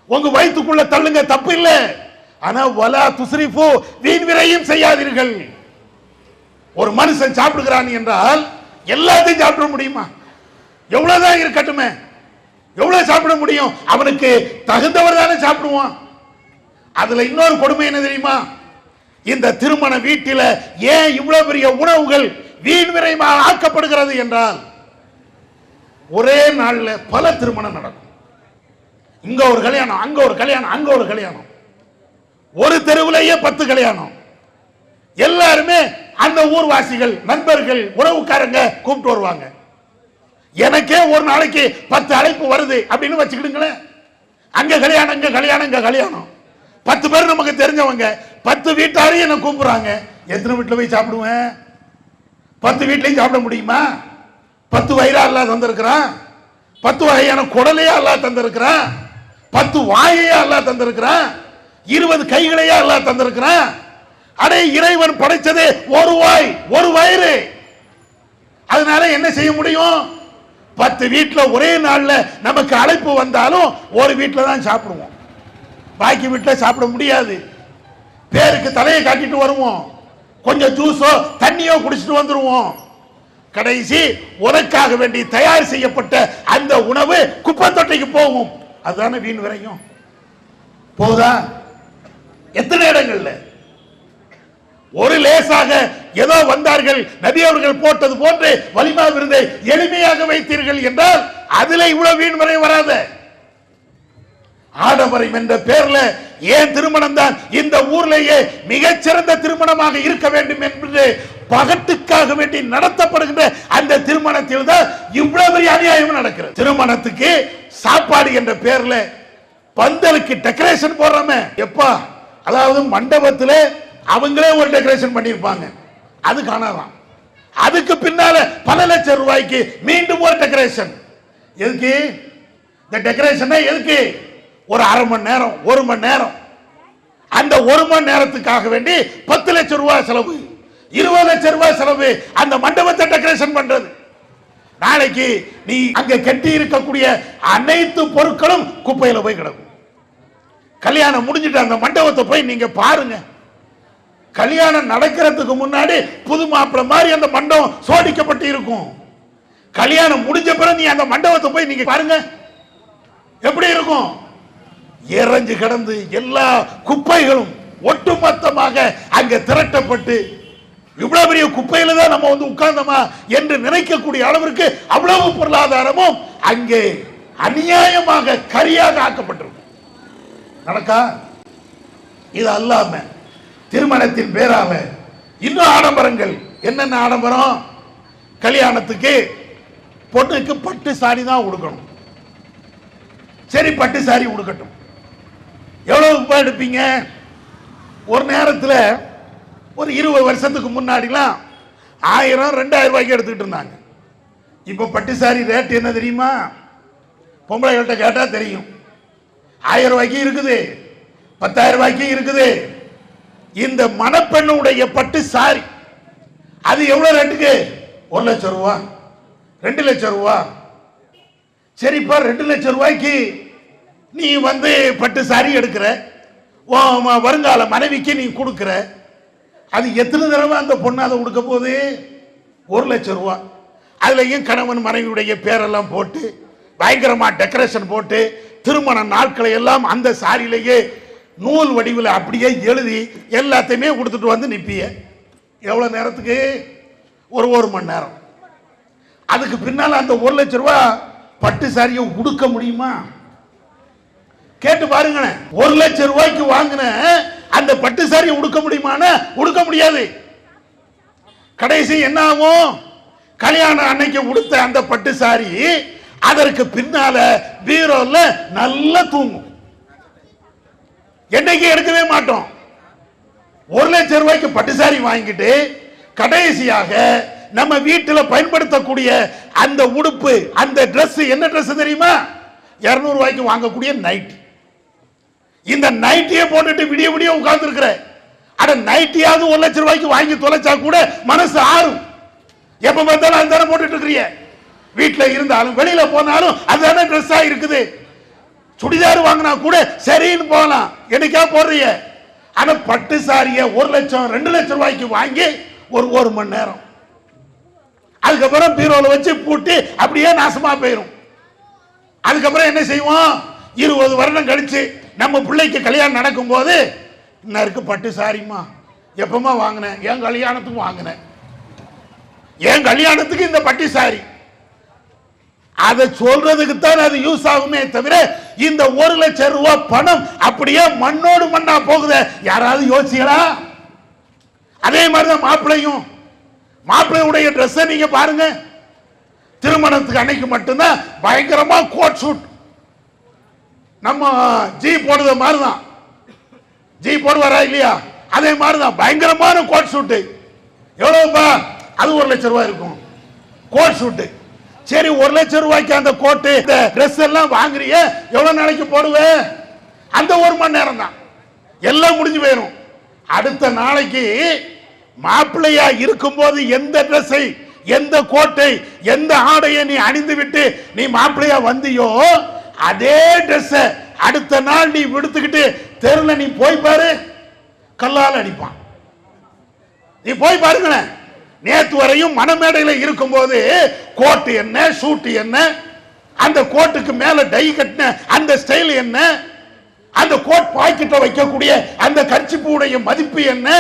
உங்க வயிற்றுக்குள்ள தள்ளுங்க, தப்பு இல்லை. ஆனா வலா துஸ்ரிஃபு, வீண் விரயம் செய்யாதீர்கள். ஒரு மனுஷன் சாப்பிடுகிறான் என்றால் எல்லாத்தையும் சாப்பிட முடியுமா? எவ்வளவுதான் இருக்கட்டுமே, எவ்வளவு சாப்பிட முடியும்? அவனுக்கு தகுந்தவர் தானே சாப்பிடுவான். அதுல இன்னொரு கொடுமை என்ன தெரியுமா? இந்த திருமண வீட்டில ஏன் இவ்வளவு பெரிய உணவுகள் வீண் விரயமாக ஆக்கப்படுகிறது என்றால், ஒரே நாள்ல பல திருமணம் நடக்கும். இங்க ஒரு கல்யாணம், அங்க ஒரு கல்யாணம், அங்க ஒரு கல்யாணம், ஒரு தெருவிலேயே 10 கல்யாணம். எல்லாருமே அந்த ஊர்வாசிகள், நண்பர்கள், உறவுக்காரங்க கூப்பிட்டு வருவாங்க. எனக்கே ஒரு நாளைக்கு 10 அழைப்பு வருது அப்படின்னு வச்சுக்கிடுங்களேன். அங்க கல்யாணம், இங்க கல்யாணம், இங்க கல்யாணம். 10 பேர் நமக்கு தெரிஞ்சவங்க, 10 வீட்டாரையும் என்ன கூப்பிடுறாங்க. எத்தனை வீட்டுல போய் சாப்பிடுவேன்? 10 வீட்லயும் சாப்பிட முடியுமா? 10 வயிறா அல்லாஹ் தந்திருக்கிறான், 10 வகையான குடலையா அல்லாஹ் தந்திருக்கிறான், 10 வாயையா அல்லாஹ் தந்திருக்கிறான், 20 கைகளையா அல்லாஹ் தந்திருக்கிறான். அடே, இறைவன் படைச்சதே ஒரு வாய் ஒரு வயிறு. அதனால என்ன செய்ய முடியும்? 10 வீட்டுல ஒரே நாள்ல நமக்கு அழைப்பு வந்தாலும் ஒரு வீட்டுல தான் சாப்பிடுவோம், பாக்கி வீட்டுல சாப்பிட முடியாது. பேருக்கு தலையை காட்டிட்டு வருவோம், கொஞ்சம் ஜூஸோ தண்ணியோ குடிச்சிட்டு வந்துருவோம். கடைசி உனக்காக வேண்டி தயார் செய்யப்பட்ட அந்த உணவு குப்பை தொட்டைக்கு போகும். அதுதானே வீண் விரையும். போதா? எத்தனை இடங்கள்ல ஒரு லேசாக ஏதோ வந்தார்கள், நபி அவர்கள் போட்டது போன்று வலிமா விருந்தை எளிமையாக வைத்தீர்கள் என்றால் அதுல இவ்வளவு வீண் விரை வராத. ஆடம்பரம் என்ற பேர்ல ஏன் திருமணம் தான் இந்த ஊர்லேயே மிகச்சிறந்த திருமணமாக இருக்க வேண்டும் என்று பகட்டுக்காக வேண்டி நடத்தப்படுகின்ற அந்த திருமணத்தில் தான் இவ்வளவு பெரிய அநியாயம் நடக்கிறது. திருமணத்துக்கு சாப்பாடு என்ற பேர்ல பந்தலுக்கு டெக்கரேஷன் போடுறோமே எப்பா, அதாவது மண்டபத்துல அவங்களே ஒரு டெக்கரேஷன் பண்ணிருப்பாங்க, அது காணலாம். அதுக்கு பின்னால பல லட்சம் ரூபாய்க்கு மீண்டும் ஒரு டெக்கரேஷன். எதுக்கு இந்த டெக்கரேஷன்? எதுக்கு? ஒரு அரை மணி நேரம், 1 மணி நேரம். அந்த 1 மணி நேரத்துக்காக வேண்டி 10 லட்சம் ரூபாய் செலவு, 20 லட்சம் ரூபாய் செலவு அந்த மண்டபத்தை டெக்கரேஷன் பண்றது. நாளைக்கு நீ அங்க கட்டி இருக்கக்கூடிய அனைத்து பொருட்களும் குப்பையில போய் கிடக்கும். கல்யாணம் முடிஞ்சிட்டு அந்த மண்டபத்தை போய் நீங்க பாருங்க. கல்யாணம் நடக்கிறதுக்கு முன்னாடி புது மாப்பிள்ளை மாதிரி அந்த மண்டபம் சோடிக்கப்பட்டு இருக்கும். கல்யாணம் முடிஞ்ச பிறகு நீ அந்த மண்டபத்தை போய் நீங்க பாருங்க, எப்படி இருக்கும்? இறஞ்சு கிடந்து எல்லா குப்பைகளும் ஒட்டுமொத்தமாக அங்க திரட்டப்பட்டு, இவ்வளவு பெரிய குப்பையில தான் நம்ம வந்து உட்கார்ந்தோமா என்று நினைக்கக்கூடிய அளவிற்கு அவ்வளவு பொருளாதாரமும் அங்கே அநியாயமாக கரியாக ஆக்கப்பட்டிருக்கும். நடக்கா? இது அல்லாம திருமணத்தின் பேரால இன்னும் ஆடம்பரங்கள். என்னென்ன ஆடம்பரம்? கல்யாணத்துக்கு பொண்ணுக்கு பட்டு சாரி தான் உடுக்கணும். சரி, பட்டு சாரி உடுக்கட்டும். எவ்வளவு ரூபாய் எடுப்பீங்க? ஒரு நேரத்தில் ஒரு 20 வருஷத்துக்கு முன்னாடிலாம் 1000 2000 ரூபாய்க்கு எடுத்துக்கிட்டு இருந்தாங்க. இப்போ பட்டு சாரி ரேட் என்ன தெரியுமா? பொம்பளைகள்கிட்ட கேட்டா தெரியும். 1000 ரூபாய்க்கு இருக்குது, 10,000 ரூபாய்க்கு இருக்குது. இந்த மணப்பெண்ணுடைய பட்டு சாரி அது எவ்வளவு ரேட்டுக்கு? 1 லட்சம் ரூபா, 2 லட்சம் ரூபா. சரிப்பா, 2 லட்சம் ரூபாய்க்கு நீ வந்து பட்டு சாரி எடுக்கிற, வருங்கால மனைவிக்கு நீ கொடுக்கிற, அது எத்தனை தடவை அந்த பொண்ணு அதை கொடுக்க போகுது? 1 லட்சம் ரூபா. அதுலயும் கணவன் மனைவியுடைய பேரெல்லாம் போட்டு பயங்கரமா டெக்கரேஷன் போட்டு திருமண நாட்களை எல்லாம் அந்த சாரியிலேயே நூல் வடிவில் அப்படியே எழுதி எல்லாத்தையுமே கொடுத்துட்டு வந்து நிப்பிய. எவ்வளவு நேரத்துக்கு? ஒரு மணி நேரம். அதுக்கு பின்னால அந்த 1 லட்சம் ரூபாய் பட்டு சாரியை உடுக்க முடியுமா? கேட்டு பாருங்களேன். 1 லட்சம் ரூபாய்க்கு வாங்கின அந்த பட்டு சாரியை உடுக்க முடியுமானா உடுக்க முடியாது. கடைசி என்ன ஆகும்? கல்யாணம் அன்னைக்கு உடுத்த அந்த பட்டு சாரி அதற்கு பின்னால பீரோல நல்லா தூங்கும். என்னைக்கு எடுக்கவே மாட்டோம். 1 லட்சம் ரூபாய்க்கு பட்டுசாரி வாங்கிட்டு கடைசியாக நம்ம வீட்டில் பயன்படுத்தக்கூடிய அந்த உடுப்பு, அந்த Dress என்ன Dress தெரியுமா? 200 ரூபாய்க்கு வாங்கக்கூடிய நைட். இந்த நைட்டியை போட்டுட்டு விடிய விடிய உட்கார்ந்து இருக்கிற, அட நைட்டியாவது 1 லட்சம் ரூபாய்க்கு வாங்கி தொலைச்சா கூட மனசு ஆறும். எப்ப பார்த்தாலும் அதுதானே போட்டுட்டு இருக்கிறீங்க. வீட்டில் இருந்தாலும் வெளியில போனாலும் அதுதானே ட்ரெஸ்ஸா இருக்குது. சுடிதார் வாங்கினா கூட சரின்னு போகலாம், என்னைக்கா போடுறீங்க. ஆனா பட்டு சாரிய 1 லட்சம் 2 லட்சம் ரூபாய்க்கு வாங்கி ஒரு மணி நேரம், அதுக்கப்புறம் பீரோல வச்சு பூட்டி அப்படியே நாசமா போயிடும். அதுக்கப்புறம் என்ன செய்வோம்? 20 வருடம் கழிச்சு நம்ம பிள்ளைக்கு கல்யாணம் நடக்கும் போது, இன்னும் இருக்கு பட்டு சாரிமா, எப்பமா வாங்கினேன்? என் கல்யாணத்துக்கு வாங்கினேன், என் கல்யாணத்துக்கு இந்த பட்டு சாரி. அதை சொல்றதுக்கு தான் அது யூஸ் ஆகுமே தவிர, இந்த 1 லட்சம் ரூபாய் பணம் அப்படியே மண்ணோடு மண்ணா போகுது. யாராவது யோசிச்சீங்களா? அதே மாதிரிதான் மாப்பிள்ளையும். மாப்பிள்ளையுடைய ட்ரெஸ் நீங்க பாருங்க, திருமணத்துக்கு அன்னைக்கு மட்டும்தான் பயங்கரமா கோட் ஷூட், நம்ம ஜி போடுற மாதிரி தான். ஜி போடுவாரா இல்லையா? அதே மாதிரி தான் பயங்கரமான கோட் ஷூட். எவ்வளவுப்பா? அது 1 லட்சம் ரூபாய் இருக்கும் கோட் ஷூட். சரி, 1 லட்சம் ரூபாய்க்கு அந்த கோட்டு ட்ரெஸ் எல்லாம் வாங்குறிய, எவ்வளவு நாளைக்கு போடுவேன்? அந்த 1 மணி நேரம் தான், எல்லாம் முடிஞ்சு போயிடும். அடுத்த நாளைக்கு மாப்பிள்ளையா இருக்கும் போது எந்த ட்ரெஸ்ஸை, எந்த கோட்டை, எந்த ஆடையை நீ அணிந்து விட்டு நீ மாப்பிள்ளையா வந்தியோ, அதே ட்ரெஸ் அடுத்த நாள் நீ விடுத்துக்கிட்டு தெருல நீ போய் பாரு, கல்லால் அடிப்பான். நீ போய் பாருங்களேன். நேத்து வரையும் மணமேடையில் இருக்கும் போது கோட்டு என்ன, ஷூட் என்ன, அந்த கோட்டுக்கு மேல டை கட்டின அந்த ஸ்டைல் என்ன, அந்த கோட் பாக்கெட்ட வைக்கக்கூடிய அந்த கர்ச்சிப்புடைய மதிப்பு என்ன,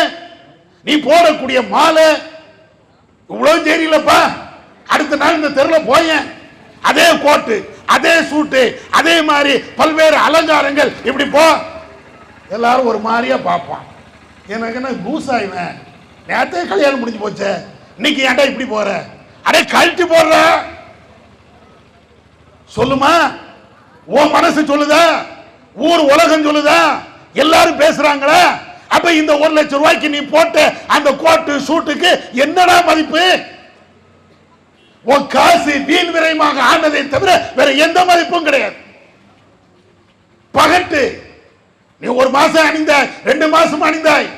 நீ போடக்கூடிய மாலை, இவ்வளவு தெரியலப்பா. அடுத்த நாள் இந்த தெருல போய அதே கோட்டு, அதே சூட்டு, அதே மாதிரி பல்வேறு அலங்காரங்கள், இப்படி போ, எல்லாரும் ஒரு மாதிரியா பார்ப்பான். எனக்கு என்ன லூசாயினேன், நேரத்தே கல்யாணம் முடிஞ்சு போச்சு, இன்னைக்கு ஏன்டா இப்படி போற? அடே கழட்டி போடுற, சொல்லுமா? உன் மனசு சொல்லுதா? ஊர் உலகம் சொல்லுதா? எல்லாரும் பேசுறாங்களா? அப்ப இந்த 1 லட்சம் ரூபாய்க்கு நீ போட்ட அந்த கோட்டு ஷூட்டுக்கு என்னடா மதிப்பு? உன் காசு வீண் விரயமாக ஆனதை தவிர வேற எந்த மதிப்பும் கிடையாது. பகட்டு, நீ 1 மாசம் அணிந்தாய், 2 மாசம் அணிந்தாய்.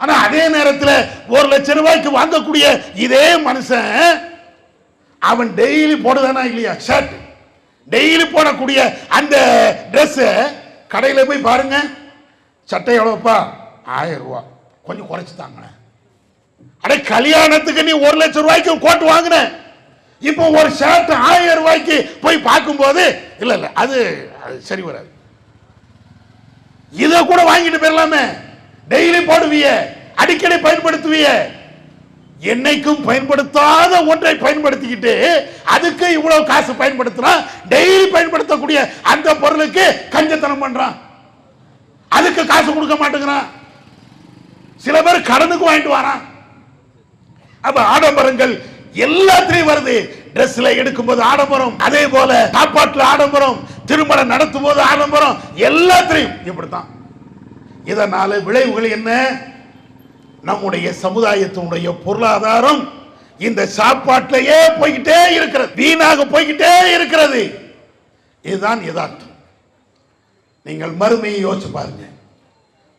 ஆனா அதே நேரத்தில் 1 லட்சம் ரூபாய்க்கு வாங்கக்கூடிய இதே மனுஷன் அவன் டெய்லி போடுதானா இல்லையா? ஷர்ட் டெய்லி போடக்கூடிய அந்த ட்ரெஸ் கடையில் போய் பாருங்க, சட்டை எவ்வளவுப்பா? 1000 ரூபாய், கொஞ்சம் குறைச்சு தாங்க. அடே கல்யாணத்துக்கு நீ 1 லட்சம் ரூபாய்க்கு கோட் வாங்கின, இப்போ ஒரு ஷர்ட் 1000 ரூபாய்க்கு போய் பார்க்கும்போது இல்ல இல்ல அது சரி வராது. இதை கூட வாங்கிட்டு போயிடலாமே, டெய்லி போடுவிய, அடிக்கடி பயன்படுத்துவிய. என்னைக்கும் பயன்படுத்தாத ஒன்றை பயன்படுத்திக்கிட்டு அதுக்கு இவ்வளவு காசு பயன்படுத்தினா, டெய்லி பயன்படுத்தக்கூடிய அந்த பொருளுக்கு கஞ்சத்தனம் பண்றான், அதுக்கு காசு கொடுக்க மாட்டேங்கிறான். சில பேர் கடனுக்கு வாங்கிட்டு வரான். அப்ப ஆடம்பரங்கள் எல்லாத்திலையும் வருது. டிரெஸ்ல எடுக்கும்போது ஆடம்பரம், அதே போல சாப்பாட்டுல ஆடம்பரம், திருமணம் நடத்தும் போது ஆடம்பரம், எல்லாத்திலையும் இப்படித்தான். இதனால விளைவுகள் என்ன? நம்முடைய சமுதாயத்தினுடைய பொருளாதாரம் இந்த சாப்பாட்டிலேயே போய்கிட்டே இருக்கிறது, வீணாக போய்கிட்டே இருக்கிறது. இதுதான் யதார்த்தம். நீங்கள் மறுமையை யோசிச்சு பாருங்க,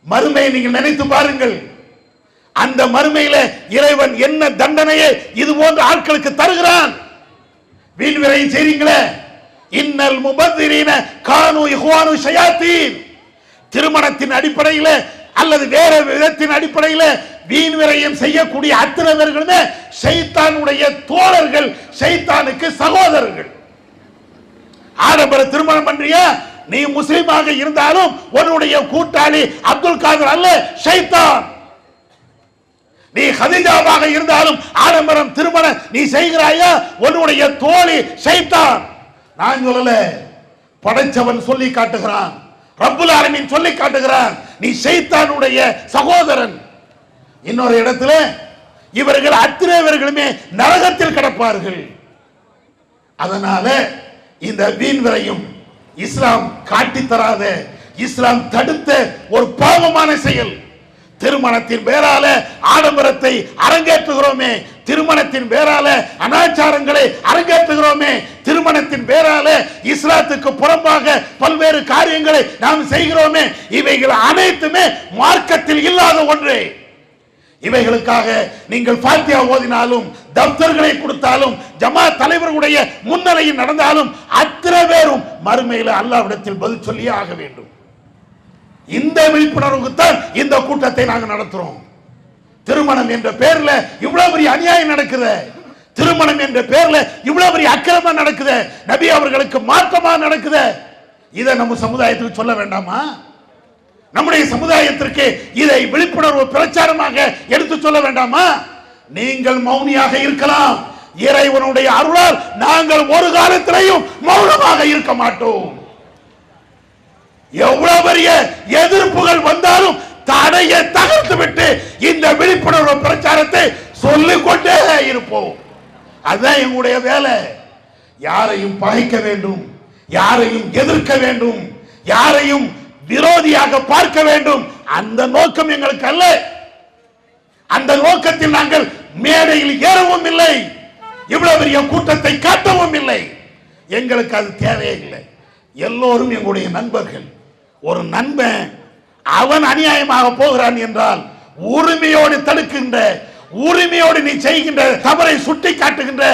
மறுமையை நீங்கள் நினைத்து பாருங்கள். அந்த மறுமையில இறைவன் என்ன தண்டனையை இது போன்ற ஆட்களுக்கு தருகிறான்? வீண் விரயம் செய்றீங்களே, இன்னல் முபத்திரீன கானு இஹ்வானு ஷயாத்தீன். திருமணத்தின் அடிப்படையில் அல்லது வேற விதத்தின் அடிப்படையில் வீண் விரயம் செய்யக்கூடிய அத்தனை பேர்களுமே ஷைத்தானுடைய தோழர்கள், ஷைத்தானுக்கு சகோதரர்கள். ஆடம்பர திருமணம் பண்றியா? நீ முஸ்லிமாக இருந்தாலும் உன்னுடைய கூட்டாளி அப்துல் காதர் அல்ல, ஷைத்தான். நீ ஹதீஜாவாக இருந்தாலும் ஆடம்பரம் திருமணம் நீ செய்கிறாயா? உன்னுடைய தோழி ஷைத்தான். நான் சொல்லல, படைச்சவன் சொல்லி காட்டுகிறான், ரப்புல் ஆலமீன் சொல்லி காட்டுகிறான், நீ ஷைத்தானுடைய சகோதரன். இன்னொரு இடத்துல இவர்கள் அத்தனை பேர்களுமே நரகத்தில் கிடப்பார்கள். அதனால இந்த வீண் விரயம் இஸ்லாம் காட்டி தராத இஸ்லாம் தடுத்த ஒரு பாவமான செயல். திருமணத்தின் பேரால ஆடம்பரத்தை அரங்கேற்றுகிறோமே, திருமணத்தின் பேரால அனாச்சாரங்களை அரங்கேற்றுகிறோமே, திருமணத்தின் பேரால இஸ்லாத்துக்கு புறம்பாக பல்வேறு காரியங்களை நாம் செய்கிறோமே, இவைகள் அனைத்துமே மார்க்கத்தில் இல்லாத ஒன்று. இவைகளுக்காக நீங்கள் ஃபாத்தியா ஓதினாலும் தப்தர்களை கொடுத்தாலும் ஜமாத் தலைவர்களுடைய முன்னிலையில் நடந்தாலும் அத்தனை பேரும் மறுமையில் அல்லாஹ்விடத்தில் பதில் சொல்லியே ஆக வேண்டும். இந்த விழிப்புணர்வுக்கு தான் இந்த கூட்டத்தை நாங்கள் நடத்துறோம். திருமணம் என்ற பேர்ல இவ்வளவு பெரிய அநியாயம் நடக்குது, திருமணம் என்ற பேர்ல இவ்வளவு பெரிய அக்கிரமம் நடக்குது, நபி அவர்களுக்கு மாற்றமா நடக்குது. இதை நம்ம சமுதாயத்துக்கு சொல்ல வேண்டாமா? நம்முடைய சமுதாயத்திற்கு இதை விழிப்புணர்வு பிரச்சாரமாக எடுத்து சொல்ல வேண்டாமா? நீங்கள் மௌனியாக இருக்கலாம், இறைவனுடைய அருளால் நாங்கள் ஒரு காலத்திலையும் மௌனமாக இருக்க மாட்டோம். எவ்வளவு பெரிய எதிர்ப்புகள் வந்தாலும் தடையை தகர்த்து விட்டு இந்த விழிப்புணர்வு பிரச்சாரத்தை சொல்லிக் கொண்டே இருப்போம். அதுதான் எங்களுடைய வேலை. யாரையும் பகைக்க வேண்டும், யாரையும் எதிர்க்க வேண்டும், யாரையும் விரோதியாக பார்க்க வேண்டும், அந்த நோக்கம் எங்களுக்கு அல்ல. அந்த நோக்கத்தில் நாங்கள் மேடையில் ஏறவும் இல்லை, இவ்வளவு பெரிய கூட்டத்தை காட்டவும் இல்லை. எங்களுக்கு அது தேவையே இல்லை. எல்லோரும் எங்களுடைய நண்பர்கள். ஒரு நண்பன் அவன் அநியாயமாக போகிறான் என்றால் உரிமையோடு தடுக்கின்ற, உரிமையோடு நீ செய்கின்ற தவறை சுட்டி காட்டுகின்ற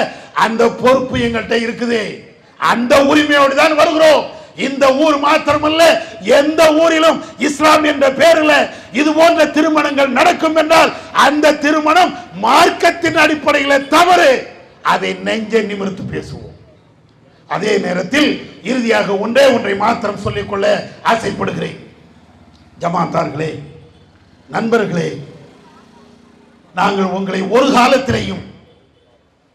அந்த பொறுப்பு எங்கள்கிட்ட இருக்குது. அந்த உரிமையோடு தான் வருகிறோம். இந்த ஊர் மாத்திரமல்ல, எந்த ஊரிலும் இஸ்லாம் என்ற பெயரில் இது போன்ற திருமணங்கள் நடக்கும் என்றால் அந்த திருமணம் மார்க்கத்தின் அடிப்படையில் தவறு. அதை நெஞ்சை நிமிர்த்து பேசுவோம். அதே நேரத்தில் இறுதியாக ஒன்றை மாத்திரம் சொல்லிக்கொள்ள ஆசைப்படுகிறேன். ஜமாத்தார்களே, நண்பர்களே, நாங்கள் உங்களை ஒரு காலத்திலேயும்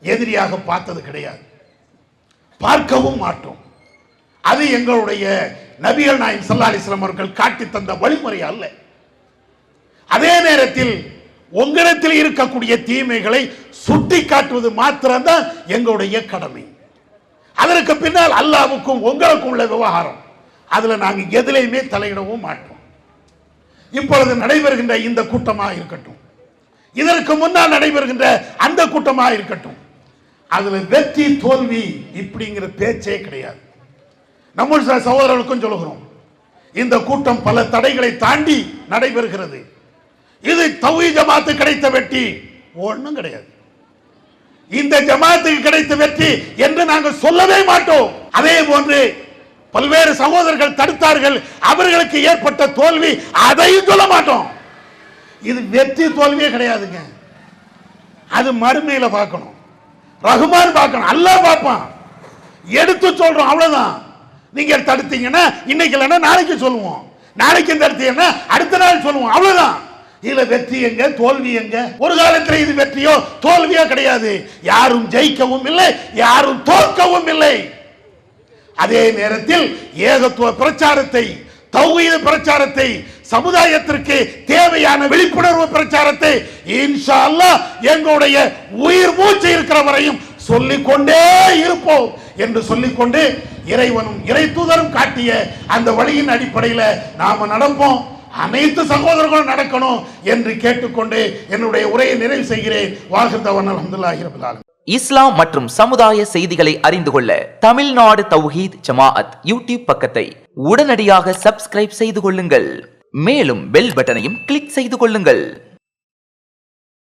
எதிரியாக பார்த்தது கிடையாது, பார்க்கவும் மாட்டோம். அது எங்களுடைய நபிகள் நாயகம் ஸல்லல்லாஹு அலைஹி வஸல்லம் அவர்கள் காட்டி தந்த வழிமுறை அல்ல. அதே நேரத்தில் உங்களிடத்தில் இருக்கக்கூடிய தீமைகளை சுட்டி காட்டுவது மாத்திரம்தான் எங்களுடைய கடமை. அதற்கு பின்னால் அல்லாஹ்வுக்கும் உங்களுக்கும் உள்ள விவகாரம், அதுல நாங்கள் எதிலையுமே தலையிடவும் மாட்டோம். இப்பொழுது நடைபெறுகின்ற இந்த கூட்டமாக இருக்கட்டும், இதற்கு முன்னால் நடைபெறுகின்ற அந்த கூட்டமாக இருக்கட்டும், அதுல வெற்றி தோல்வி இப்படிங்கிற பேச்சே கிடையாது. நம்ம சகோதரர்களுக்கும் சொல்லுகிறோம், இந்த கூட்டம் பல தடைகளை தாண்டி நடைபெறுகிறது. இது தௌஹீத் ஜமாத்து கிடைத்த வெற்றி ஒன்றும் கிடையாது. இந்த ஜமாத்துக்கு கிடைத்த வெற்றி என்று நாங்கள் சொல்லவே மாட்டோம். அதே போன்று பல்வேறு சகோதரர்கள் தடுத்தார்கள், அவர்களுக்கு ஏற்பட்ட தோல்வி அதையும் சொல்ல மாட்டோம். இது வெற்றி தோல்வியே கிடையாதுங்க. அது மறுமையில பார்க்கணும், ரஹ்மான் பார்க்கணும், அல்லாஹ் பார்ப்பான். எடுத்து சொல்றோம், அவ்வளவுதான். நீங்க தடுத்தீங்கன்னா இன்னைக்கு இல்லைன்னா நாளைக்கு சொல்லுவோம், நாளைக்கு தடுத்தீங்கன்னா அடுத்த நாள் சொல்லுவோம், அவ்வளவுதான். இதுல வெற்றி எங்க, தோல்வி எங்க? ஒரு காலத்தில் இது வெற்றியோ தோல்வியோ கிடையாது. யாரும் ஜெயிக்கவும் இல்லை, யாரும் தோற்கவும் இல்லை. அதே நேரத்தில் ஏகத்துவ பிரச்சாரத்தை, தௌஹீத் பிரச்சாரத்தை, சமுதாயத்திற்கு தேவையான விழிப்புணர்வு பிரச்சாரத்தை இன்ஷா அல்லாஹ் எங்களுடைய உயிர் மூச்சு இருக்கிற வரையும் சொல்லிக்கொண்டே இருப்போம் என்று சொல்லிக்கொண்டு இறைவனும் இறை தூதரும் காட்டிய அந்த வழியின் அடிப்படையில் நாம நடப்போம். அனைத்து சகோதரர்களும் நடக்கணும் என்று கேட்டுக்கொண்டு என்னுடைய உரையை நிறைவு செய்கிறேன். வாஹிதவன் அல்ஹம்துலில்லாஹி ரப்பில் ஆலமீன். இஸ்லாம் மற்றும் சமுதாய செய்திகளை அறிந்து கொள்ள தமிழ்நாடு தௌஹீத் ஜமாஅத் யூடியூப் பக்கத்தை உடனடியாக சப்ஸ்கிரைப் செய்து கொள்ளுங்கள். மேலும் பெல் பட்டனையும் கிளிக் செய்து கொள்ளுங்கள்.